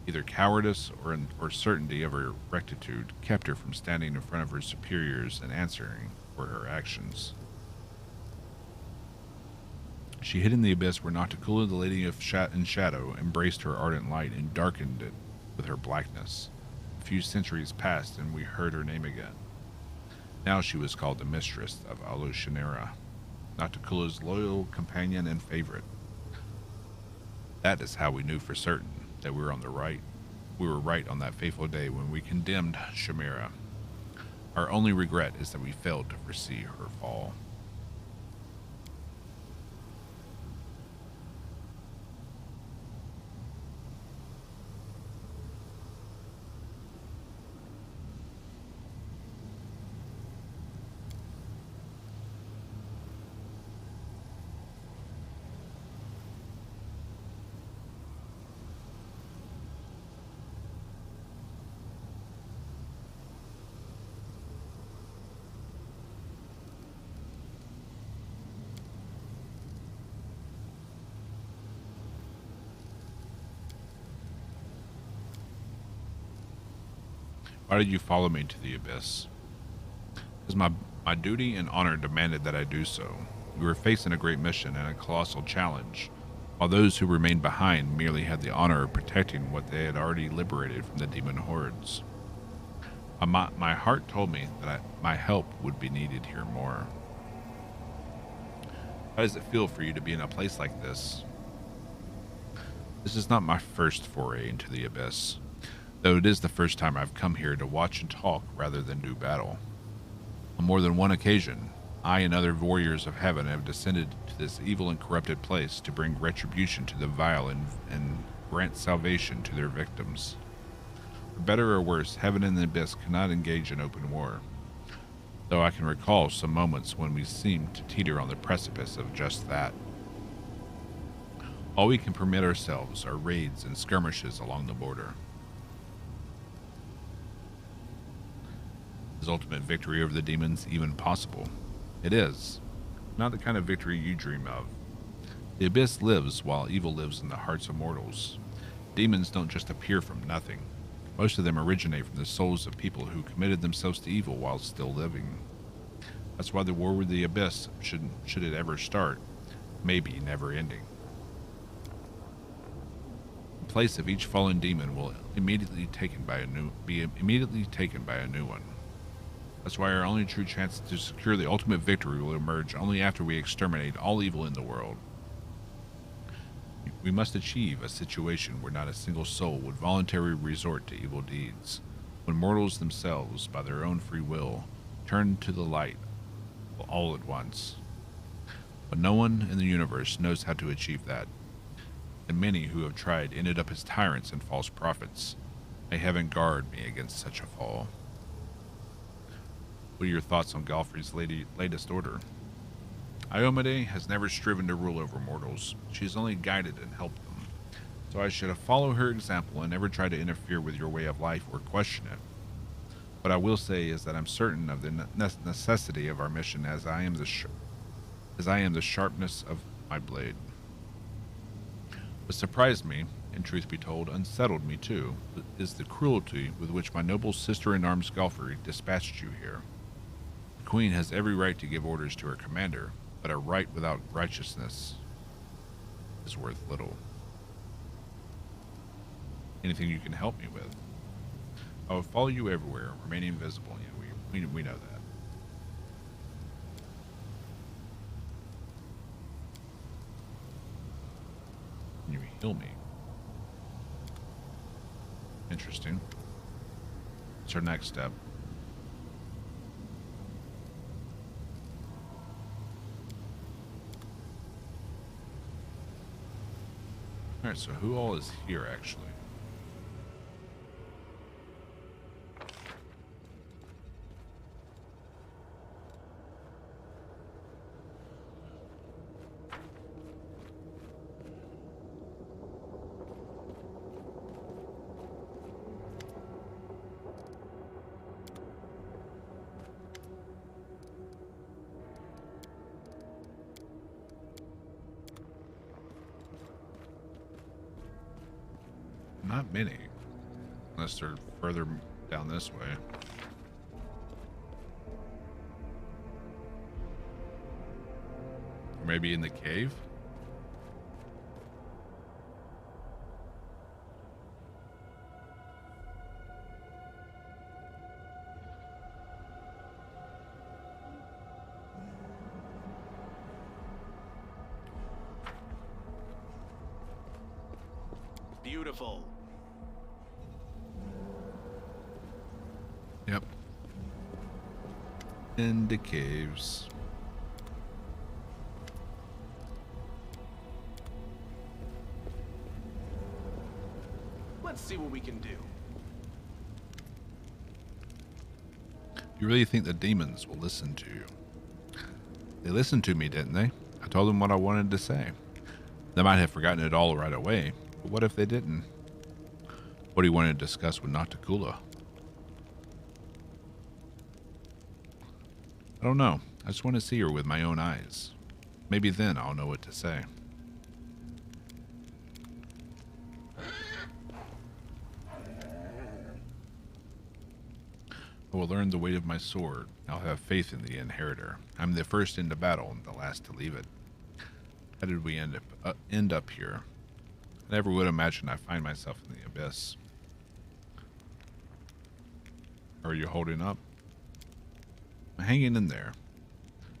Either cowardice or certainty of her rectitude kept her from standing in front of her superiors and answering for her actions. She hid in the abyss where Nocticula, the Lady of Shadow, embraced her ardent light and darkened it with her blackness. A few centuries passed, and we heard her name again. Now she was called the Mistress of Alushanera, Nocticula's loyal companion and favorite. That is how we knew for certain that we were right on that fateful day when we condemned Shamira. Our only regret is that we failed to foresee her fall. Why did you follow me to the abyss? Because my duty and honor demanded that I do so. We were facing a great mission and a colossal challenge, while those who remained behind merely had the honor of protecting what they had already liberated from the demon hordes. My heart told me that my help would be needed here more. How does it feel for you to be in a place like this? This is not my first foray into the abyss, though it is the first time I've come here to watch and talk rather than do battle. On more than one occasion, I and other warriors of heaven have descended to this evil and corrupted place to bring retribution to the vile and grant salvation to their victims. For better or worse, heaven and the abyss cannot engage in open war, though I can recall some moments when we seemed to teeter on the precipice of just that. All we can permit ourselves are raids and skirmishes along the border. Is ultimate victory over the demons even possible? It is. Not the kind of victory you dream of. The abyss lives while evil lives in the hearts of mortals. Demons don't just appear from nothing. Most of them originate from the souls of people who committed themselves to evil while still living. That's why the war with the abyss, should it ever start, may be never ending. The place of each fallen demon will be immediately taken by a new one. That's why our only true chance to secure the ultimate victory will emerge only after we exterminate all evil in the world. We must achieve a situation where not a single soul would voluntarily resort to evil deeds, when mortals themselves, by their own free will, turn to the light all at once. But no one in the universe knows how to achieve that, and many who have tried ended up as tyrants and false prophets. May heaven guard me against such a fall. What are your thoughts on Galfrey's latest order? Iomade has never striven to rule over mortals. She has only guided and helped them. So I should follow her example and never try to interfere with your way of life or question it. What I will say is that I'm certain of the necessity of our mission, as I am the sharpness of my blade. What surprised me, and truth be told, unsettled me too, is the cruelty with which my noble sister-in-arms Galfrey dispatched you here. The Queen has every right to give orders to her commander, but a right without righteousness is worth little. Anything you can help me with? I will follow you everywhere, remaining invisible. Yeah, we know that. Can you heal me? Interesting. What's our next step? Alright, so who all is here, actually? Not many, unless they're further down this way. Or maybe in the cave? Beautiful. Yep. In the caves. Let's see what we can do. You really think the demons will listen to you? They listened to me, didn't they? I told them what I wanted to say. They might have forgotten it all right away, but what if they didn't? What do you want to discuss with Nocticula? I don't know. I just want to see her with my own eyes. Maybe then I'll know what to say. I will learn the weight of my sword. I'll have faith in the inheritor. I'm the first into battle and the last to leave it. How did we end up here? I never would imagine I find myself in the abyss. Are you holding up? I'm hanging in there.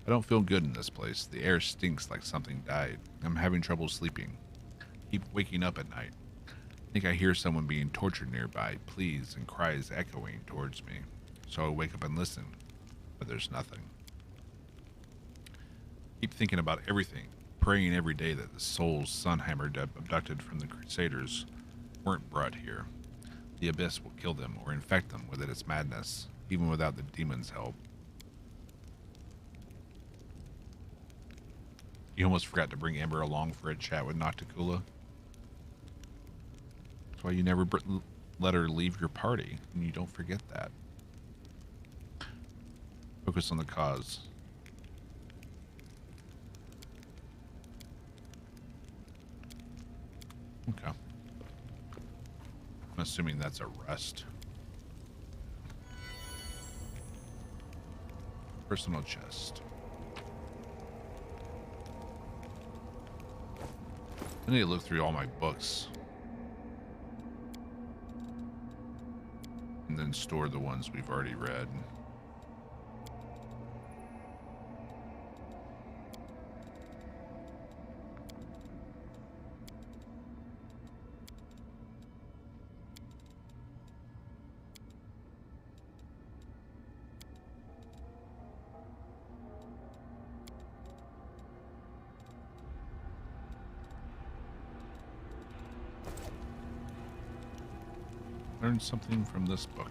I don't feel good in this place. The air stinks like something died. I'm having trouble sleeping. Keep waking up at night. I think I hear someone being tortured nearby, pleas and cries echoing towards me. So I wake up and listen, but there's nothing. Keep thinking about everything, praying every day that the souls Sunheimer abducted from the Crusaders weren't brought here. The abyss will kill them or infect them with its madness, even without the demon's help. You almost forgot to bring Ember along for a chat with Nocticula. That's why you never let her leave your party, and you don't forget that. Focus on the cause. Okay. I'm assuming that's a rest. Personal chest. I need to look through all my books. And then store the ones we've already read. Learn something from this book.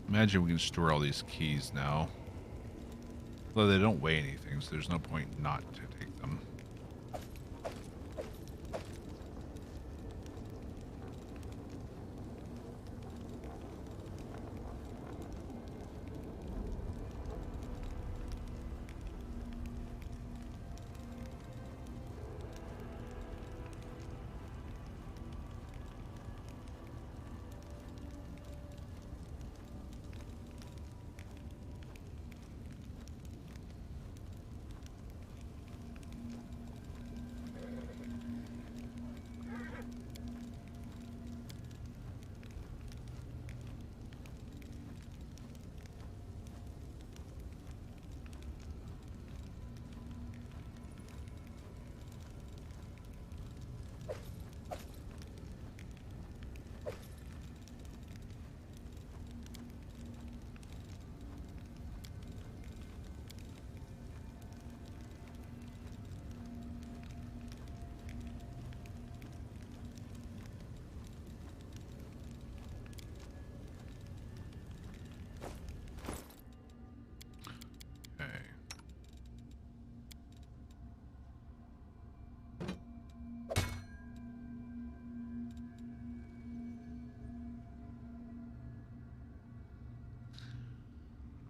Imagine we can store all these keys now. Though they don't weigh anything, so there's no point not to take them.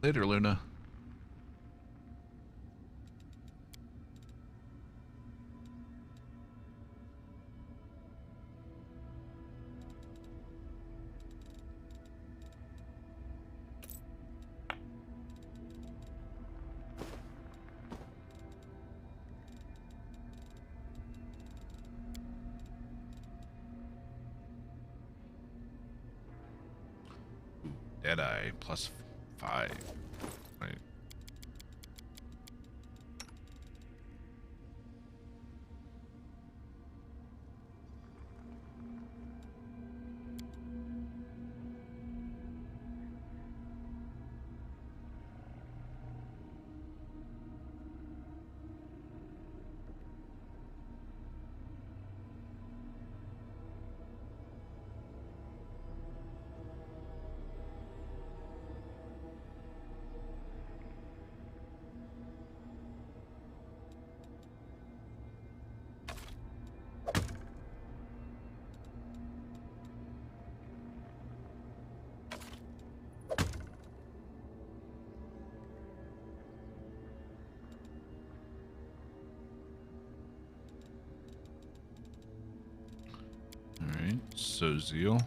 Later, Luna. Deadeye plus 5. Right. Soziel.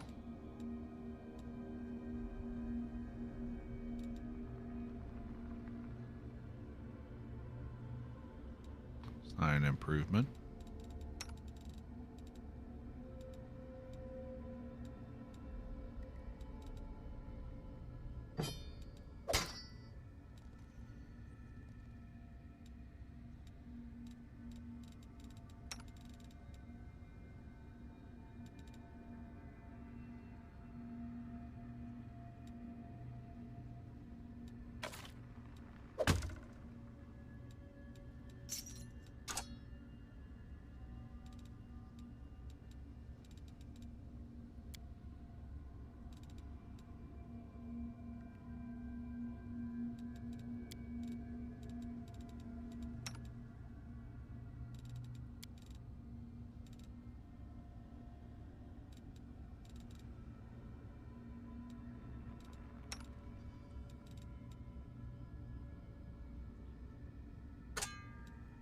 Sign improvement.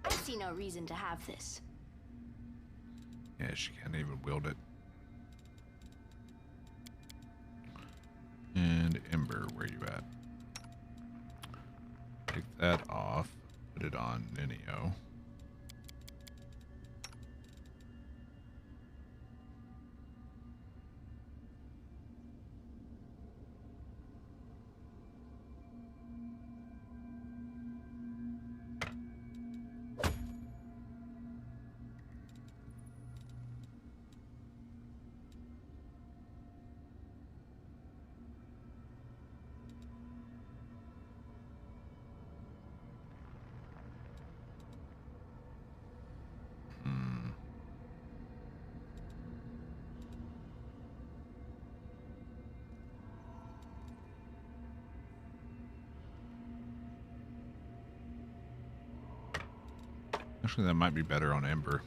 I see no reason to have this. Yeah, she can't even wield it. And Ember, where you at? Take that off. Put it on Ninio. Actually, that might be better on Ember.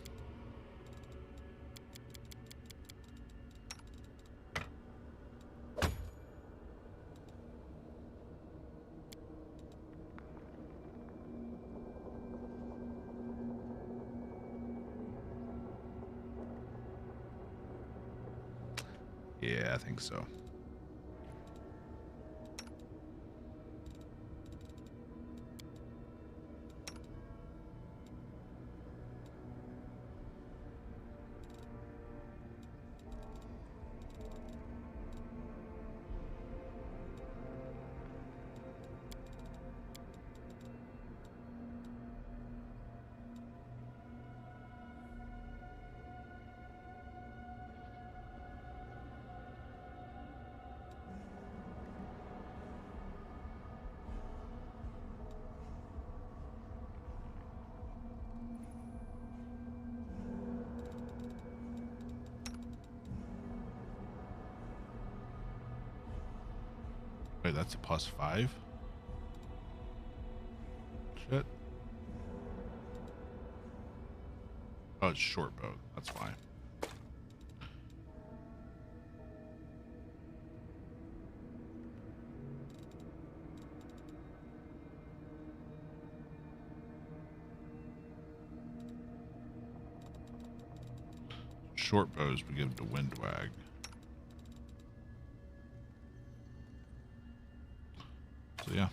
Yeah, I think so. Wait, that's a +5? Shit. Oh, it's short bow. That's why. Short bows we give to Windwag. So yeah.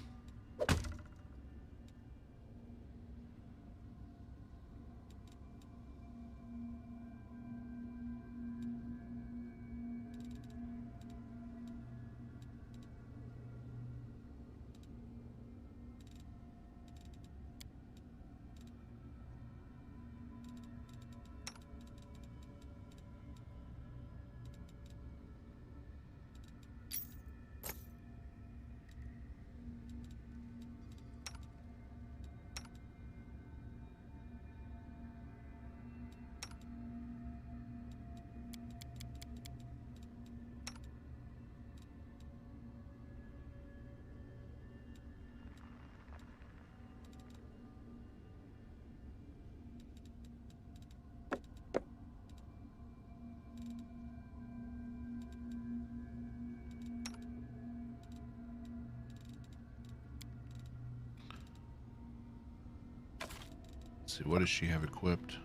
Let's see, what does she have equipped?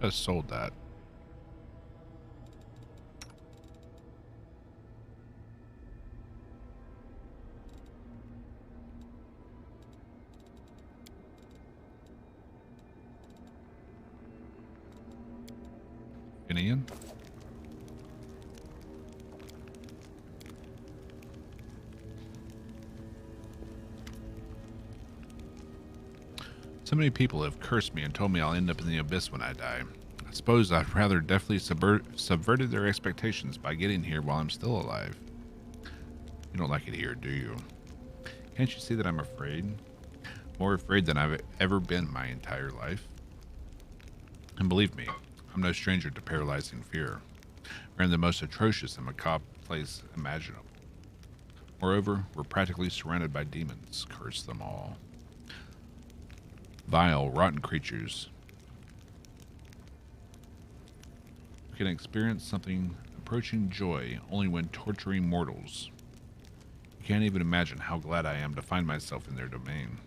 I sold that. Ian? So many people have cursed me and told me I'll end up in the abyss when I die. I suppose I'd rather definitely subverted their expectations by getting here while I'm still alive. You don't like it here, do you? Can't you see that I'm afraid? More afraid than I've ever been my entire life. And believe me, I'm no stranger to paralyzing fear. We're in the most atrocious and macabre place imaginable. Moreover, we're practically surrounded by demons. Curse them all. Vile, rotten creatures. We can experience something approaching joy only when torturing mortals. You can't even imagine how glad I am to find myself in their domain.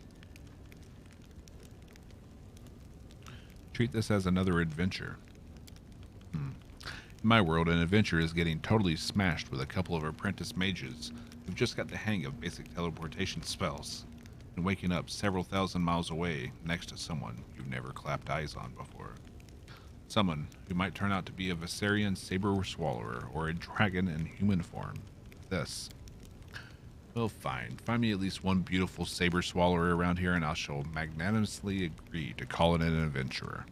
Treat this as another adventure. In my world, an adventure is getting totally smashed with a couple of apprentice mages who've just got the hang of basic teleportation spells and waking up several thousand miles away next to someone you've never clapped eyes on before. Someone who might turn out to be a Viserion saber swallower or a dragon in human form. This. Well, fine. Find me at least one beautiful saber swallower around here and I shall magnanimously agree to call it an adventurer.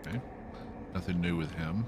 Okay. Nothing new with him.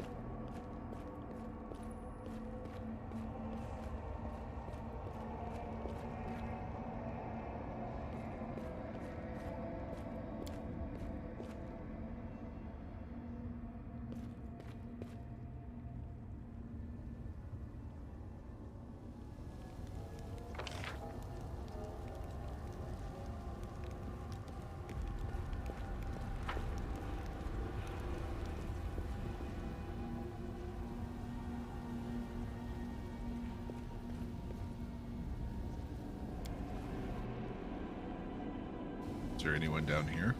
Is there anyone down here?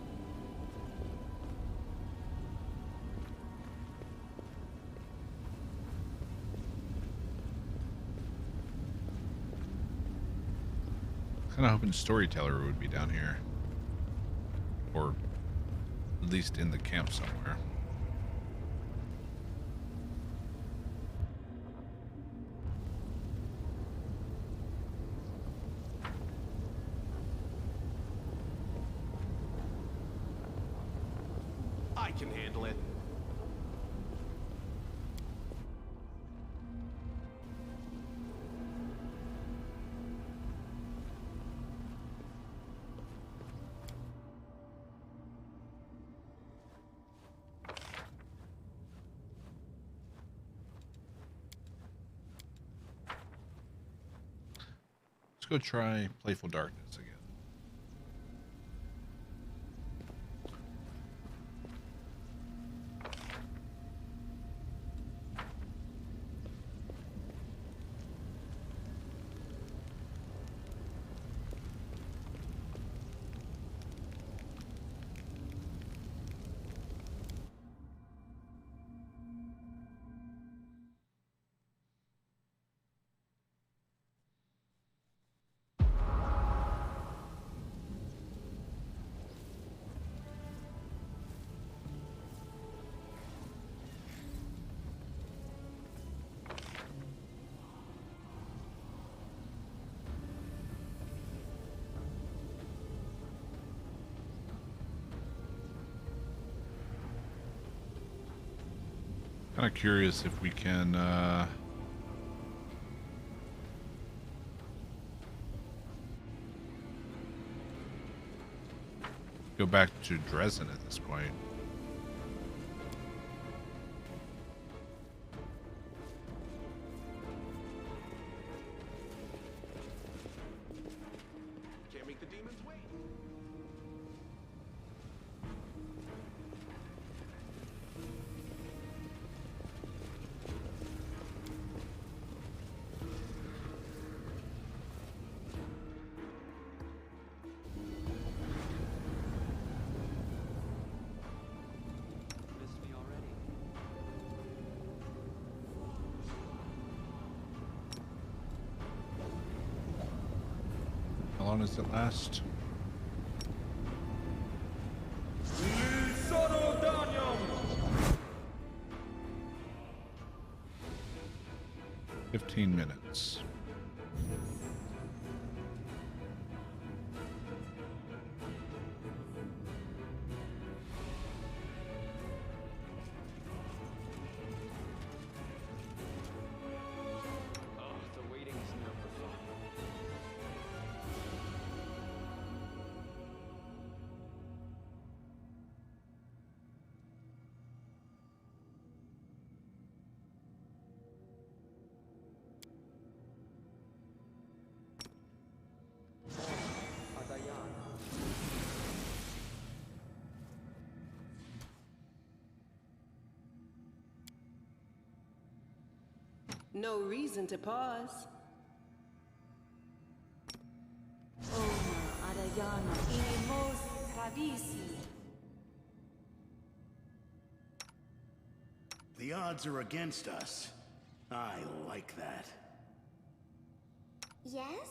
Kind of hoping Storyteller would be down here. Or at least in the camp somewhere. I can handle it. Let's go try Playful Darkness again. Kind of curious if we can Go back to Dresden at this point. Can't make the demons wait. Missed me already. How long does it last? "15 minutes. Oh, the waiting is never fun. Adayana. No reason to pause. Adayana. Inemos Pravisi. The odds are against us. I like that. Yes?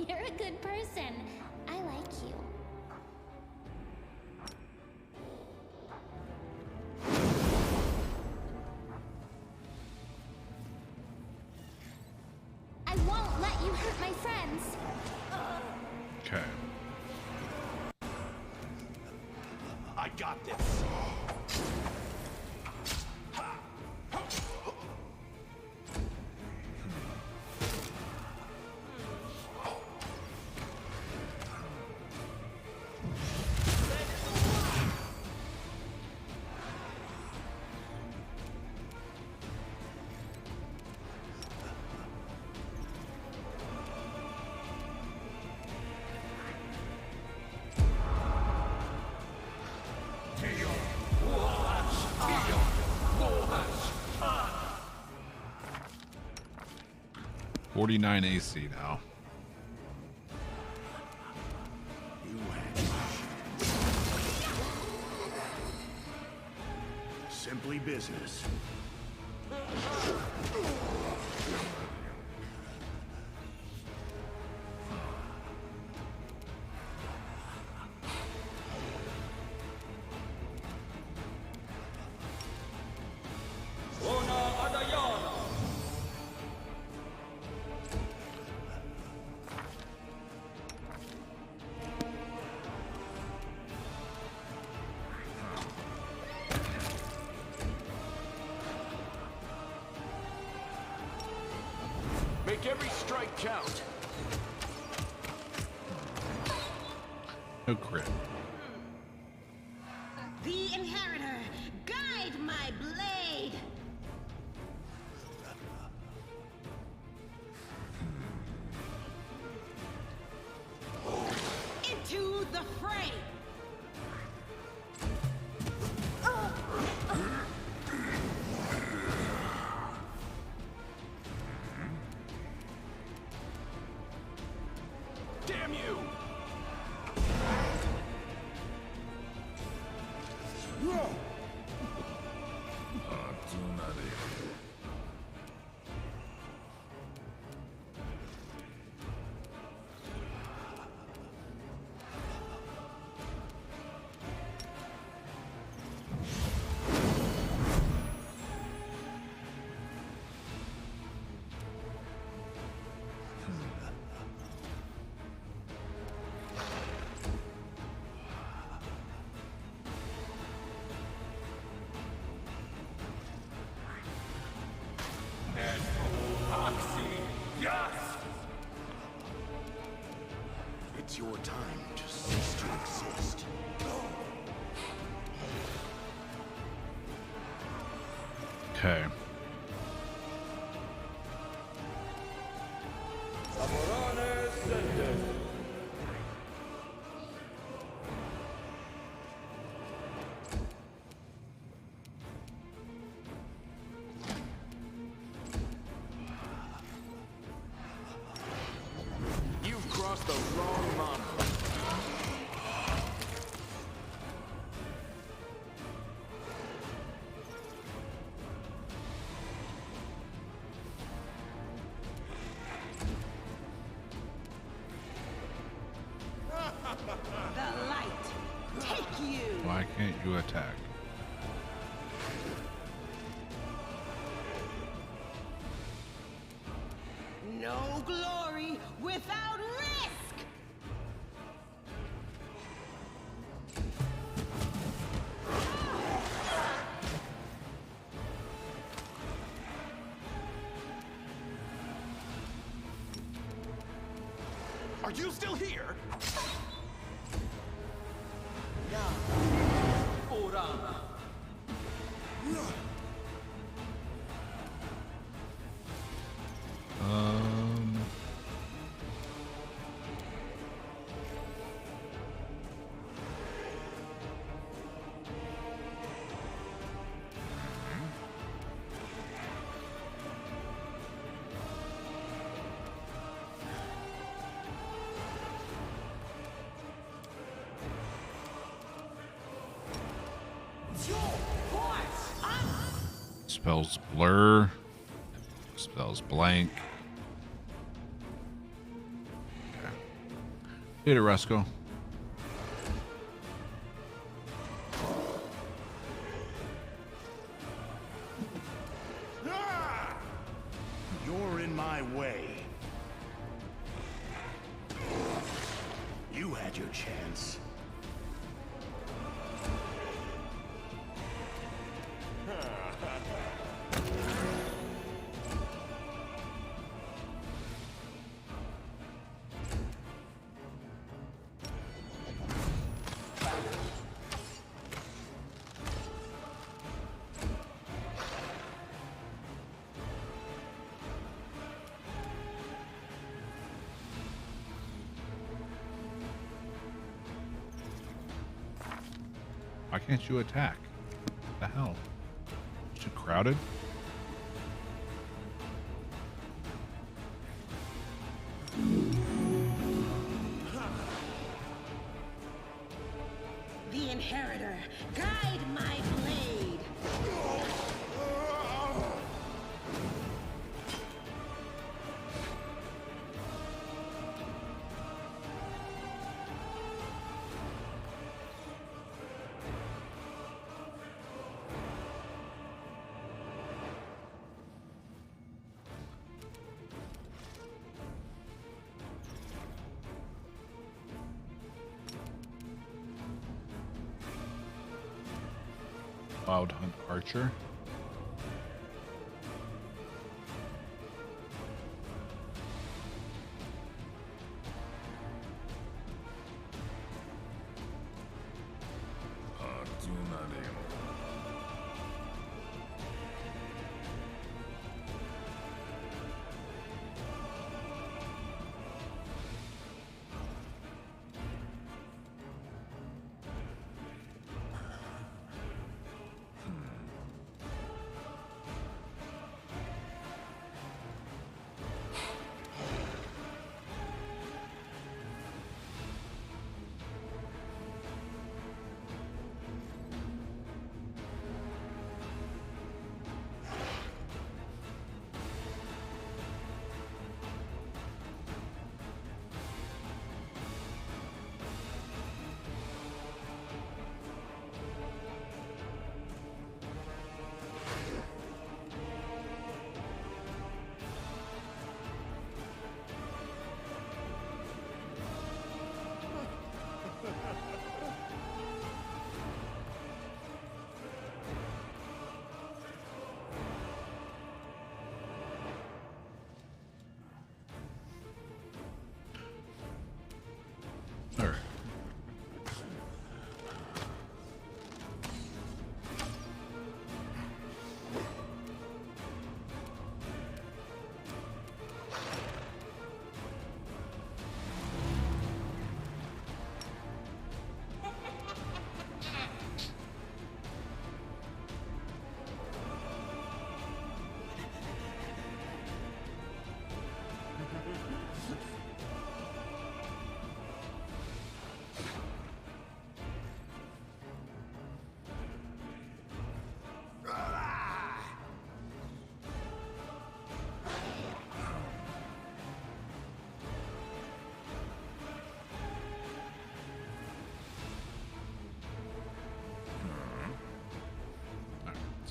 You're a good person. I like you. I won't let you hurt my friends. Okay. I got this. "49 AC now." You had simply business. Make every strike count. No crit. The Inheritor, guide my blade! Into the fray! Damn you! It's your time to cease to exist. Okay. You've crossed the wrong monarch. The light, take you! Why can't you attack? No glory without risk! Are you still here? Um. Spells blur. Spells blank. Okay. Hit it, Rusko. You're in my way. You had your chance. Why can't you attack? What the hell? Is it crowded? The Inheritor, guide my blade! Wild Hunt Archer.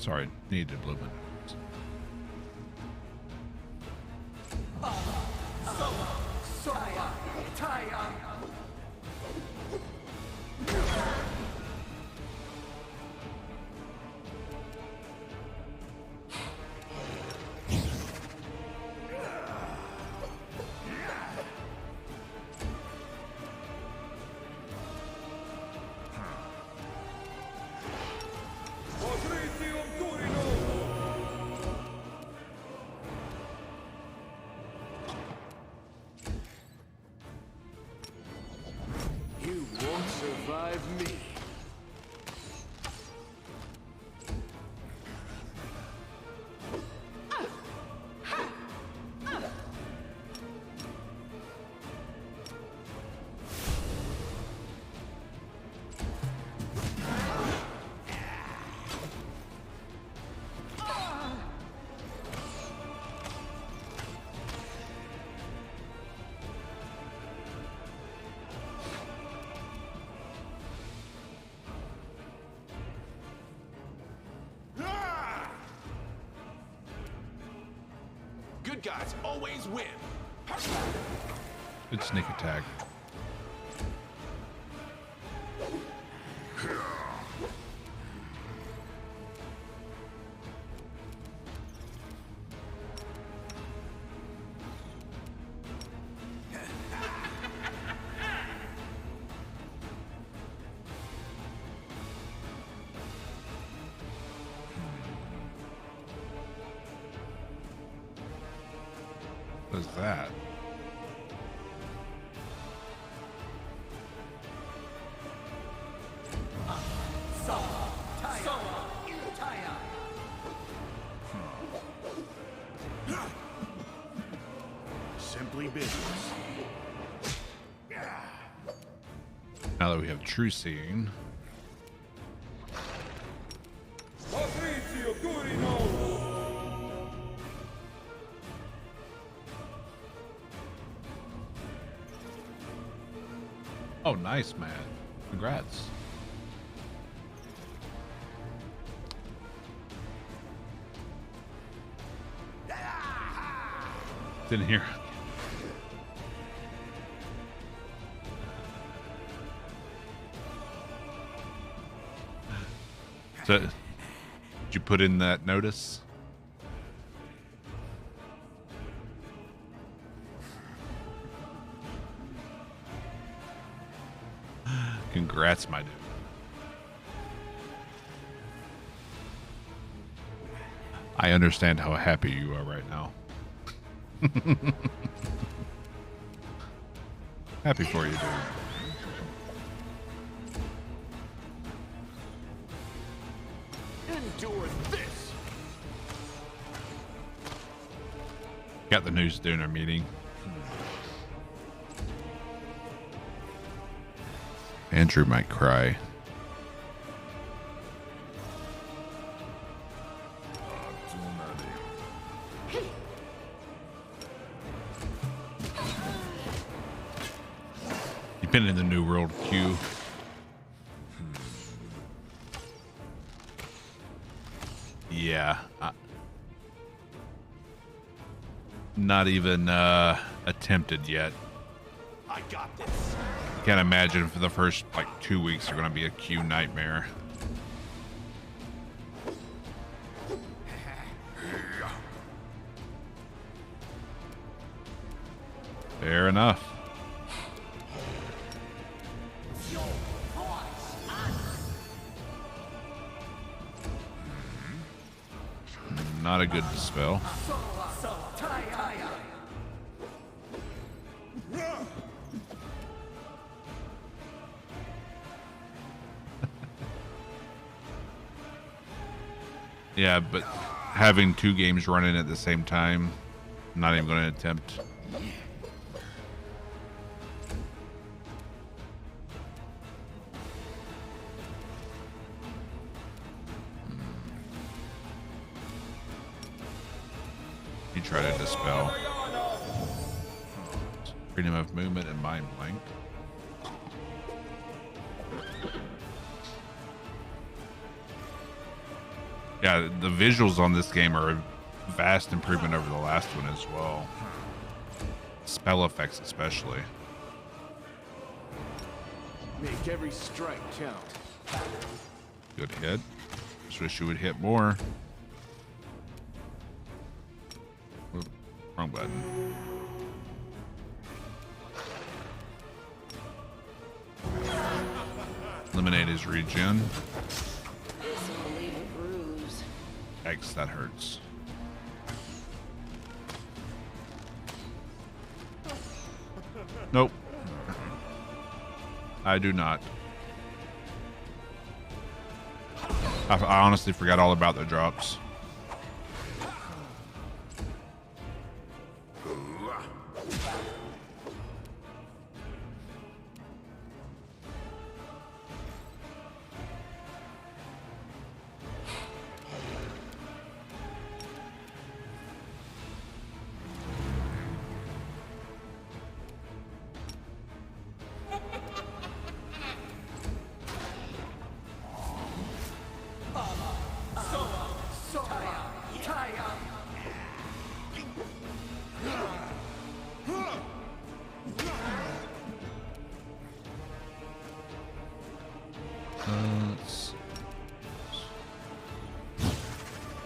Sorry, needed to blow my nose. You won't survive me. Good guys always win. Good sneak attack. What is that? Simply business. Now that we have true seeing. Oh, nice, man. Congrats. Didn't hear. So, did you put in that notice? Congrats, my dude. I understand how happy you are right now. Happy for you, dude. Endure this. Got the news during our meeting. Andrew might cry. You've been in the New World queue. Yeah. Not even attempted yet. I got this. Can't imagine for the first like 2 weeks are gonna be a queue nightmare. Fair enough. Not a good spell. Yeah, but having 2 games running at the same time, I'm not even going to attempt. You try to dispel. Freedom of movement and mind blank. Yeah, the visuals on this game are a vast improvement over the last one as well. Spell effects especially. Make every strike count. Good hit. Just wish you would hit more. Oop, wrong button. Eliminate his regen. Yikes, that hurts. Nope. I do not. I honestly forgot all about the drops.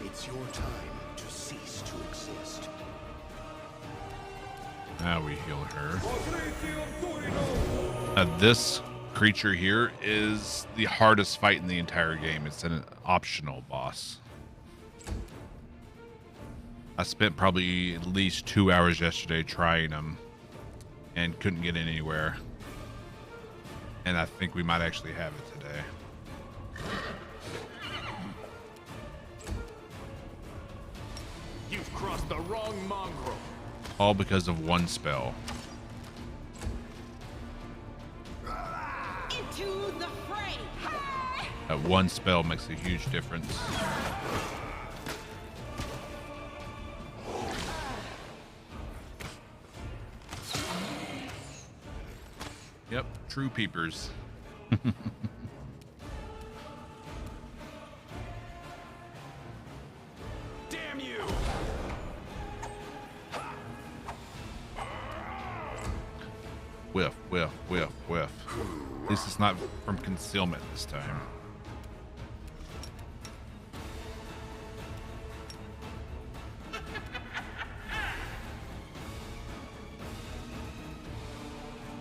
It's your time to cease to exist. Now we heal her. This creature here is the hardest fight in the entire game. It's an optional boss. I spent probably at least 2 hours yesterday trying him and couldn't get anywhere. And I think we might actually have it today. You've crossed the wrong mongrel. All because of one spell. Into the fray! That one spell makes a huge difference. Yep, true peepers. Damn you! Whiff, whiff, whiff, whiff. At least it's not from concealment this time.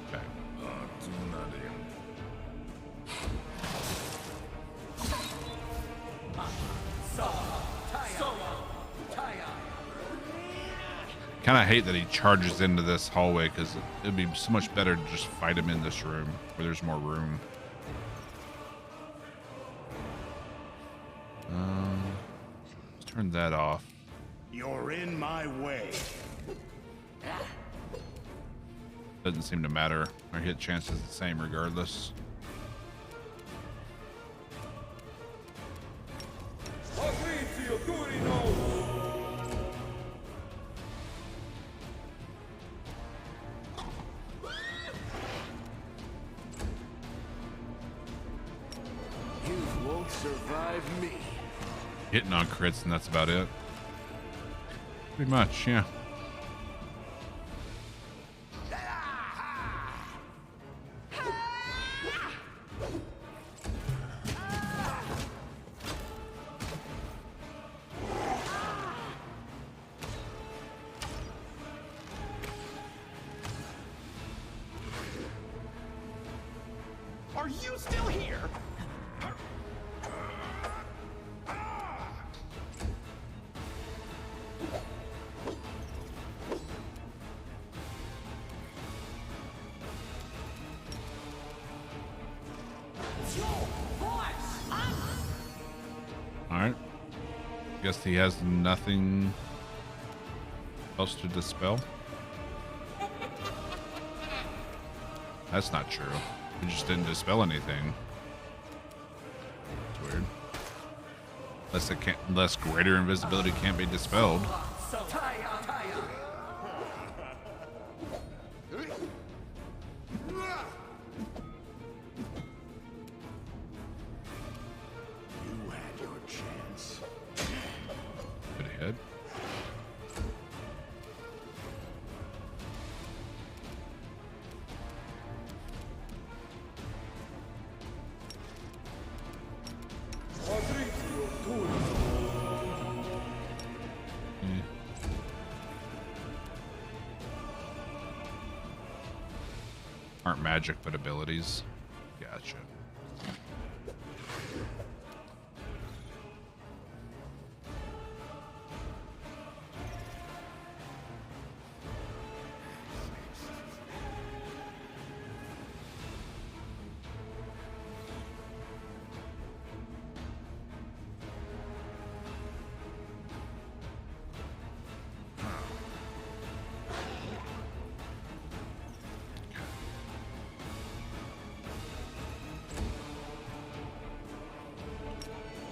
Okay. Kind of hate that he charges into this hallway because it'd be so much better to just fight him in this room where there's more room. Let's turn that off. You're in my way. Doesn't seem to matter. Our hit chance is the same regardless. You won't survive me. Hitting on crits and that's about it. Pretty much, yeah. Are you still here? Alright. Guess he has nothing else to dispel. That's not true. He just didn't dispel anything. It's weird. Unless greater invisibility can't be dispelled. You had your chance. Aren't magic, but abilities. Gotcha.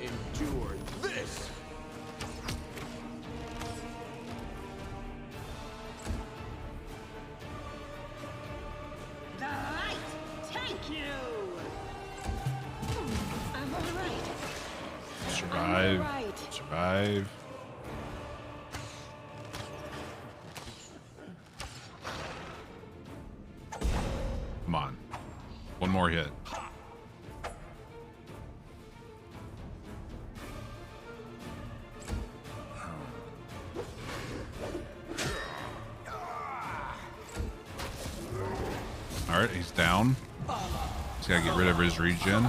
Endure this! The light! Take you! I'm alright. Survive. Right. Survive. Come on. One more hit. Alright, he's down. He's gotta get rid of his regen.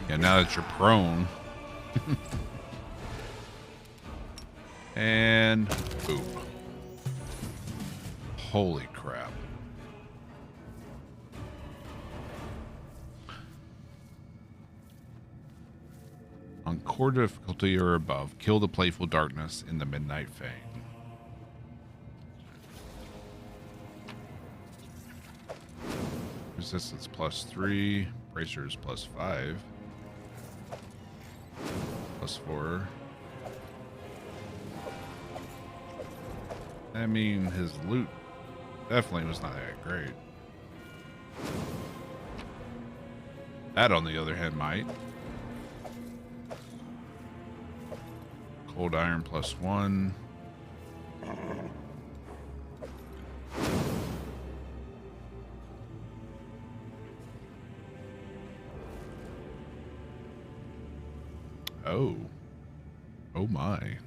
Yeah, now that you're prone. And boom. Holy crap. On core difficulty or above, kill the playful darkness in the Midnight Fang. Resistance +3, bracers +5, +4. I mean, his loot definitely was not that great. That, on the other hand, might. Cold iron +1. Oh. Oh my.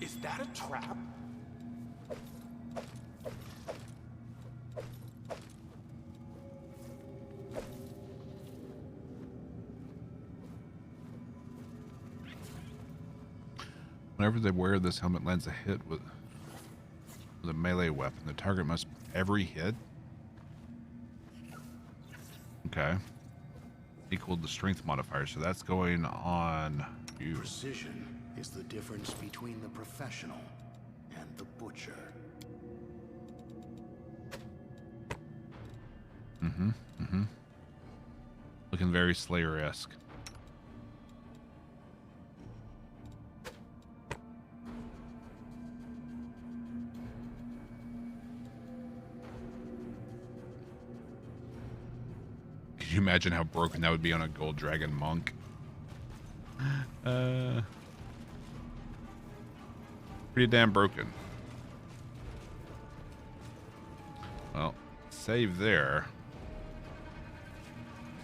Is that a trap? Whenever they wear this helmet lands a hit with a melee weapon, the target must every hit. Okay. Equal the strength modifier, so that's going on you. Precision is the difference between the professional and the butcher. Looking very Slayer-esque. Could you imagine how broken that would be on a Gold Dragon Monk? Pretty damn broken. Well, save there.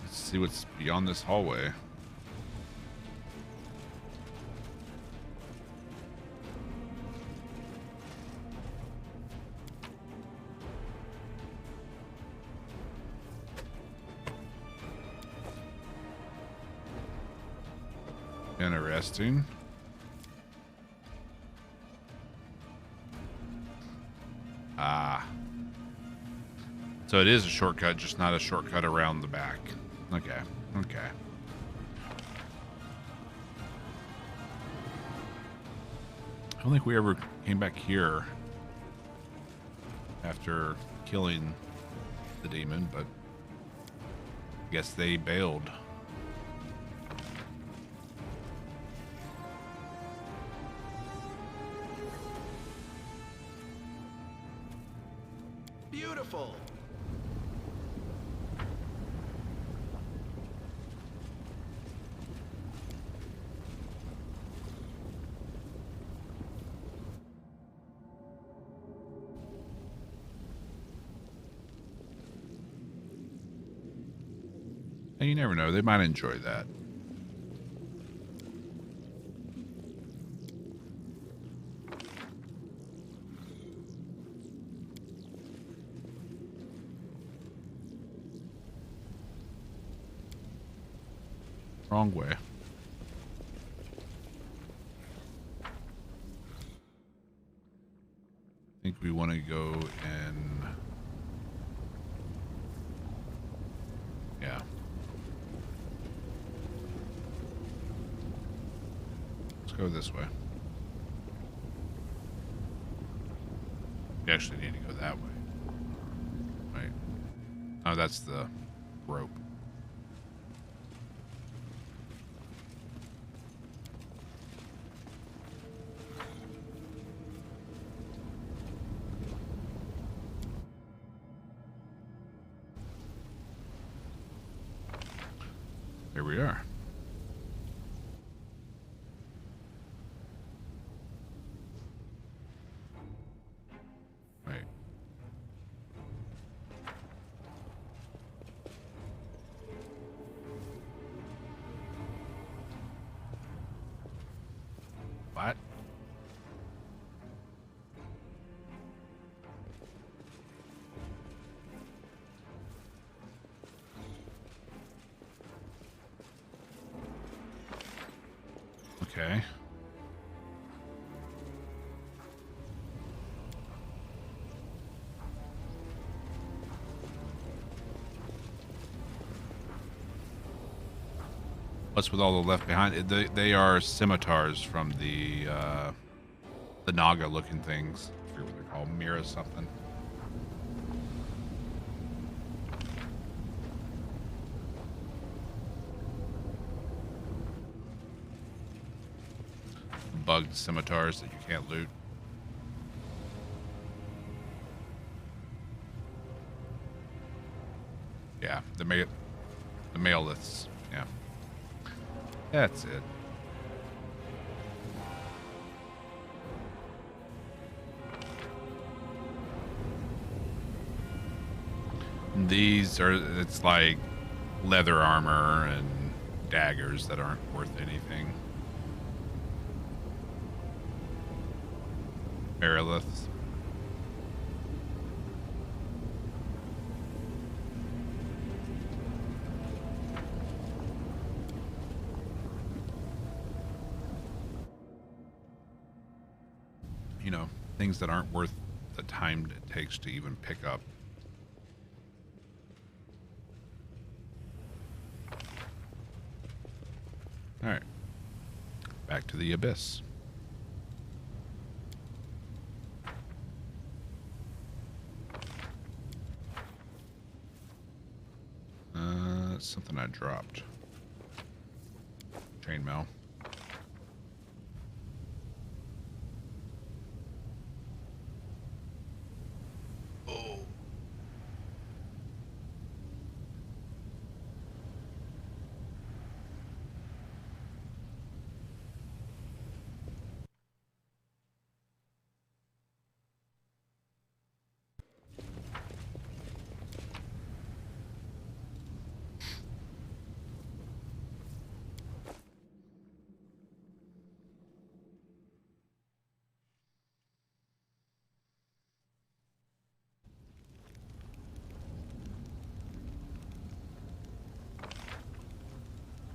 Let's see what's beyond this hallway. Interesting. Ah. So it is a shortcut, just not a shortcut around the back. Okay. Okay. I don't think we ever came back here after killing the demon, but I guess they bailed. beautiful. And you never know, they might enjoy that. Wrong way. I think we want to go in. Yeah. Let's go this way. We actually need to go that way. Right. Oh, that's the rope. Here we are. Right. What? Okay. What's with all the left behind? They are scimitars from the Naga-looking things. I forget what they're called. Mira something. Bugged scimitars that you can't loot. Yeah, the Maliths. Yeah. That's it. These are, it's like leather armor and daggers that aren't worth anything. Mariliths. You know, things that aren't worth the time it takes to even pick up. All right. Back to the abyss. Something I dropped. Chainmail. Oh.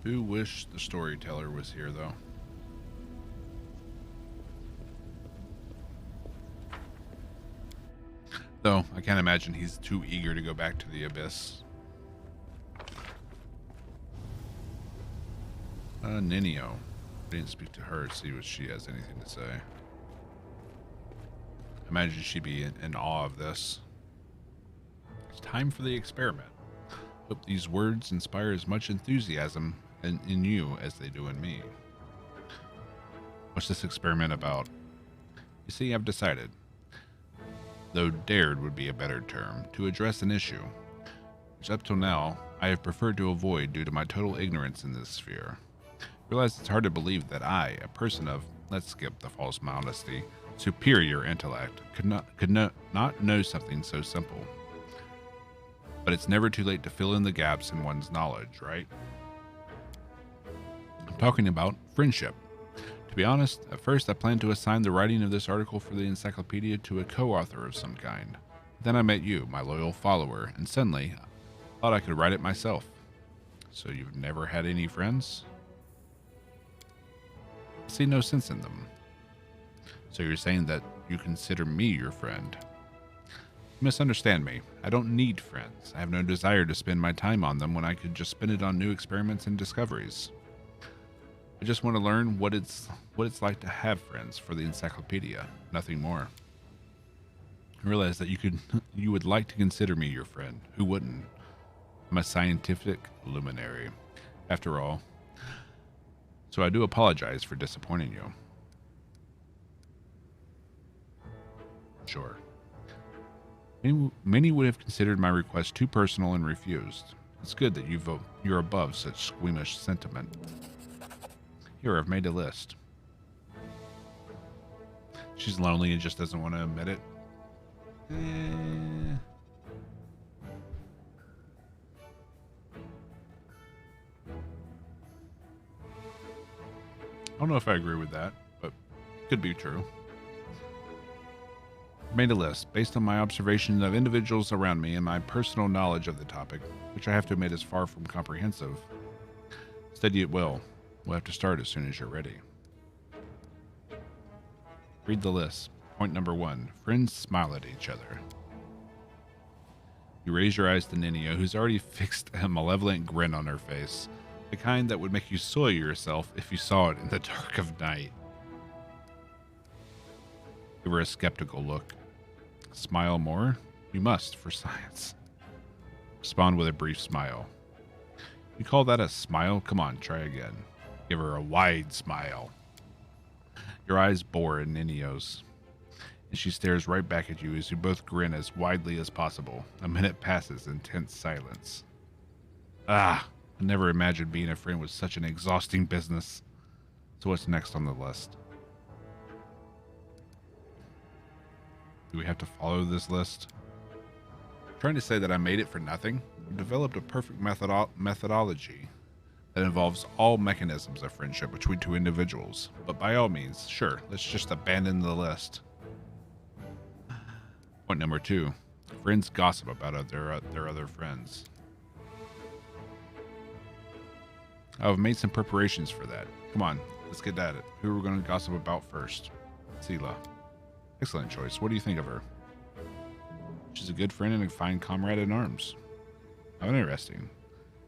Do wish the storyteller was here, though. Though, I can't imagine he's too eager to go back to the abyss. Ninio. I didn't speak to her, see what she has anything to say. Imagine she'd be in awe of this. It's time for the experiment. Hope these words inspire as much enthusiasm in you as they do in me. What's this experiment about? You see, I've decided. though dared would be a better term, to address an issue, which up till now I have preferred to avoid due to my total ignorance in this sphere. I realize it's hard to believe that I, a person of, let's skip the false modesty, superior intellect, not know something so simple. But it's never too late to fill in the gaps in one's knowledge, right? I'm talking about friendship. To be honest, at first I planned to assign the writing of this article for the encyclopedia to a co-author of some kind. Then I met you, my loyal follower, and suddenly I thought I could write it myself. So you've never had any friends? I see no sense in them. So you're saying that you consider me your friend? You misunderstand me. I don't need friends. I have no desire to spend my time on them when I could just spend it on new experiments and discoveries. I just want to learn what it's like to have friends for the encyclopedia, nothing more. I realize that you would like to consider me your friend. Who wouldn't? I'm a scientific luminary, after all. So I do apologize for disappointing you. Sure. Many would have considered my request too personal and refused. It's good that you're above such squeamish sentiment. Here, I've made a list. She's lonely and just doesn't want to admit it. I don't know if I agree with that, but could be true. I made a list based on my observation of individuals around me and my personal knowledge of the topic, which I have to admit is far from comprehensive. Study it well. We'll have to start as soon as you're ready. Read the list. Point number 1. Friends smile at each other. You raise your eyes to Ninio, who's already fixed a malevolent grin on her face. The kind that would make you soil yourself if you saw it in the dark of night. Give her a skeptical look. Smile more? You must, for science. Respond with a brief smile. You call that a smile? Come on, try again. Give her a wide smile. Your eyes bore in Ninio's, and she stares right back at you as you both grin as widely as possible. A minute passes in tense silence. I never imagined being a friend was such an exhausting business. So what's next on the list? Do we have to follow this list? Trying to say that I made it for nothing? I've developed a perfect methodology that involves all mechanisms of friendship between two individuals. But by all means, sure, let's just abandon the list. Point number 2. Friends gossip about their other friends. I've made some preparations for that. Come on, let's get at it. Who are we going to gossip about first? Sela. Excellent choice. What do you think of her? She's a good friend and a fine comrade in arms. How interesting.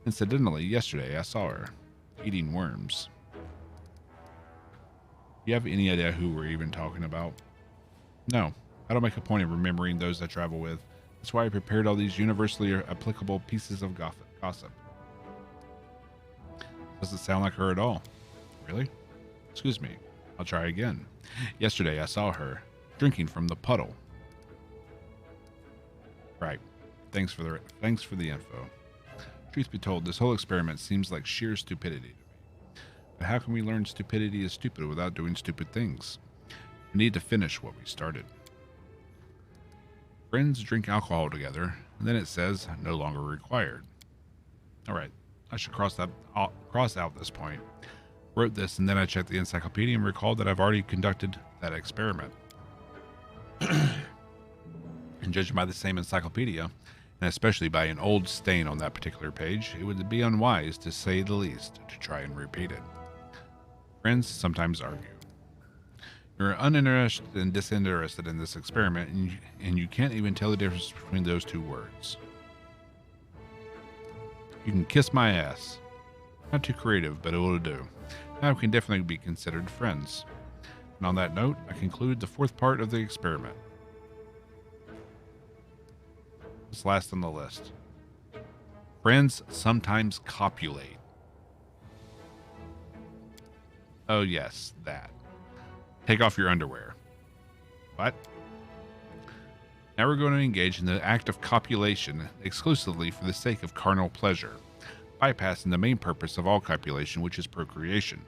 Incidentally, yesterday I saw her eating worms. Do you have any idea who we're even talking about? No. I don't make a point of remembering those I travel with. That's why I prepared all these universally applicable pieces of gossip. Doesn't sound like her at all. Really? Excuse me. I'll try again. Yesterday I saw her drinking from the puddle. Right. Thanks for the info. Truth be told, this whole experiment seems like sheer stupidity to me. But how can we learn stupidity is stupid without doing stupid things? We need to finish what we started. Friends drink alcohol together, and then it says no longer required. All right, I should cross out this point. Wrote this, and then I checked the encyclopedia and recalled that I've already conducted that experiment. And judging by the same encyclopedia, and especially by an old stain on that particular page, it would be unwise, to say the least, to try and repeat it. Friends sometimes argue. You're uninterested and disinterested in this experiment, and you can't even tell the difference between those two words. You can kiss my ass. Not too creative, but it will do. Now we can definitely be considered friends. And on that note, I conclude the 4th part of the experiment. What's last on the list? Friends sometimes copulate. Oh yes, that. Take off your underwear. What? Now we're going to engage in the act of copulation exclusively for the sake of carnal pleasure, bypassing the main purpose of all copulation, which is procreation.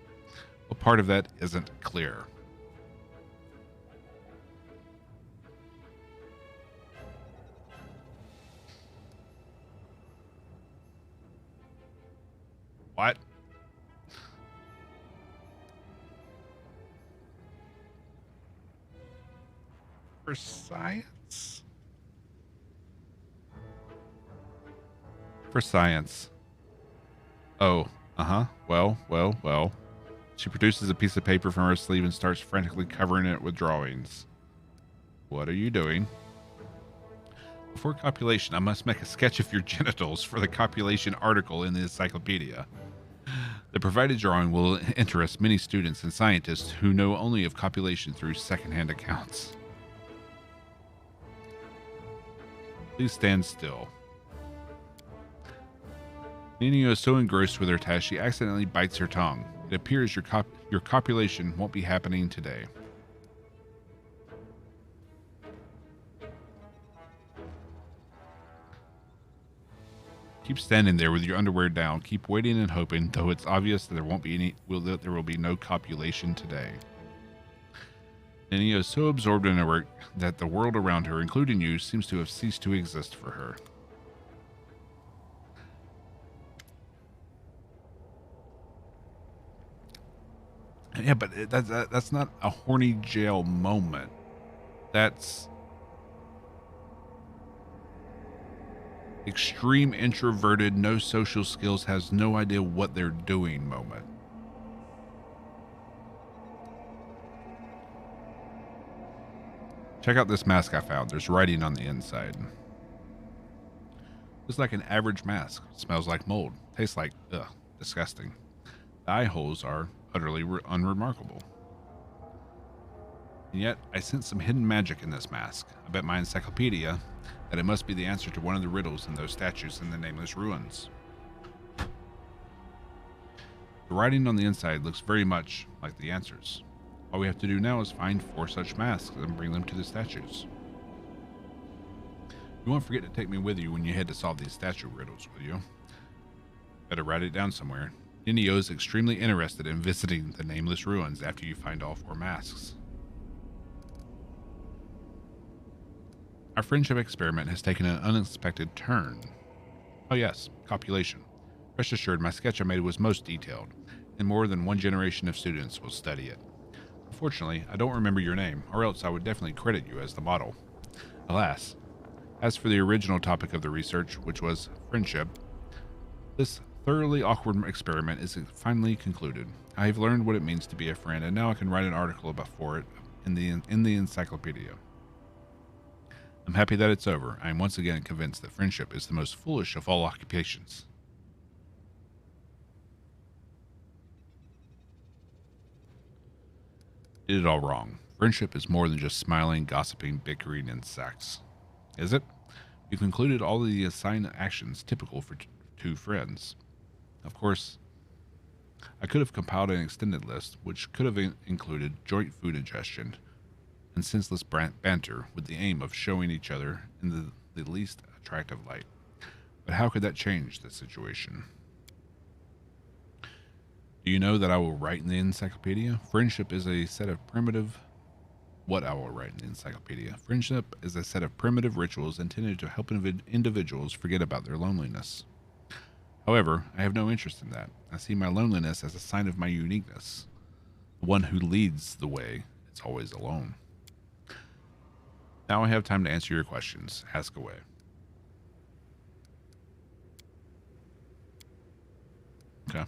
Well, part of that isn't clear. What? For science? For science. Oh, well. She produces a piece of paper from her sleeve and starts frantically covering it with drawings. What are you doing? Before copulation, I must make a sketch of your genitals for the copulation article in the encyclopedia. The provided drawing will interest many students and scientists who know only of copulation through secondhand accounts. Please stand still. Nino is so engrossed with her task, she accidentally bites her tongue. It appears your copulation won't be happening today. Keep standing there with your underwear down. Keep waiting and hoping, though it's obvious that there will be no copulation today. Nino is so absorbed in her work that the world around her, including you, seems to have ceased to exist for her. Yeah, but that's not a horny jail moment. That's extreme introverted, no social skills, has no idea what they're doing moment. Check out this mask I found. There's writing on the inside. Looks like an average mask. Smells like mold. Tastes like, disgusting. The eye holes are utterly unremarkable. And yet, I sense some hidden magic in this mask. I bet my encyclopedia that it must be the answer to one of the riddles in those statues in the Nameless Ruins. The writing on the inside looks very much like the answers. All we have to do now is find 4 such masks and bring them to the statues. You won't forget to take me with you when you head to solve these statue riddles, will you? Better write it down somewhere. Nino is extremely interested in visiting the Nameless Ruins after you find all 4 masks. Our friendship experiment has taken an unexpected turn. Oh yes, copulation. Rest assured, my sketch I made was most detailed, and more than one generation of students will study it. Unfortunately, I don't remember your name, or else I would definitely credit you as the model. Alas, as for the original topic of the research, which was friendship, this thoroughly awkward experiment is finally concluded. I have learned what it means to be a friend, and now I can write an article for it in the encyclopedia. I'm happy that it's over. I am once again convinced that friendship is the most foolish of all occupations. Did it all wrong. Friendship is more than just smiling, gossiping, bickering, and sex. Is it? You concluded all of the assigned actions typical for two friends. Of course, I could have compiled an extended list, which could have included joint food ingestion and senseless banter with the aim of showing each other in the least attractive light. But how could that change the situation? Do you know that I will write in the encyclopedia? Friendship is a set of primitive... What I will write in the encyclopedia. Friendship is a set of primitive rituals intended to help individuals forget about their loneliness. However, I have no interest in that. I see my loneliness as a sign of my uniqueness. The one who leads the way is always alone. Now I have time to answer your questions. Ask away. Okay.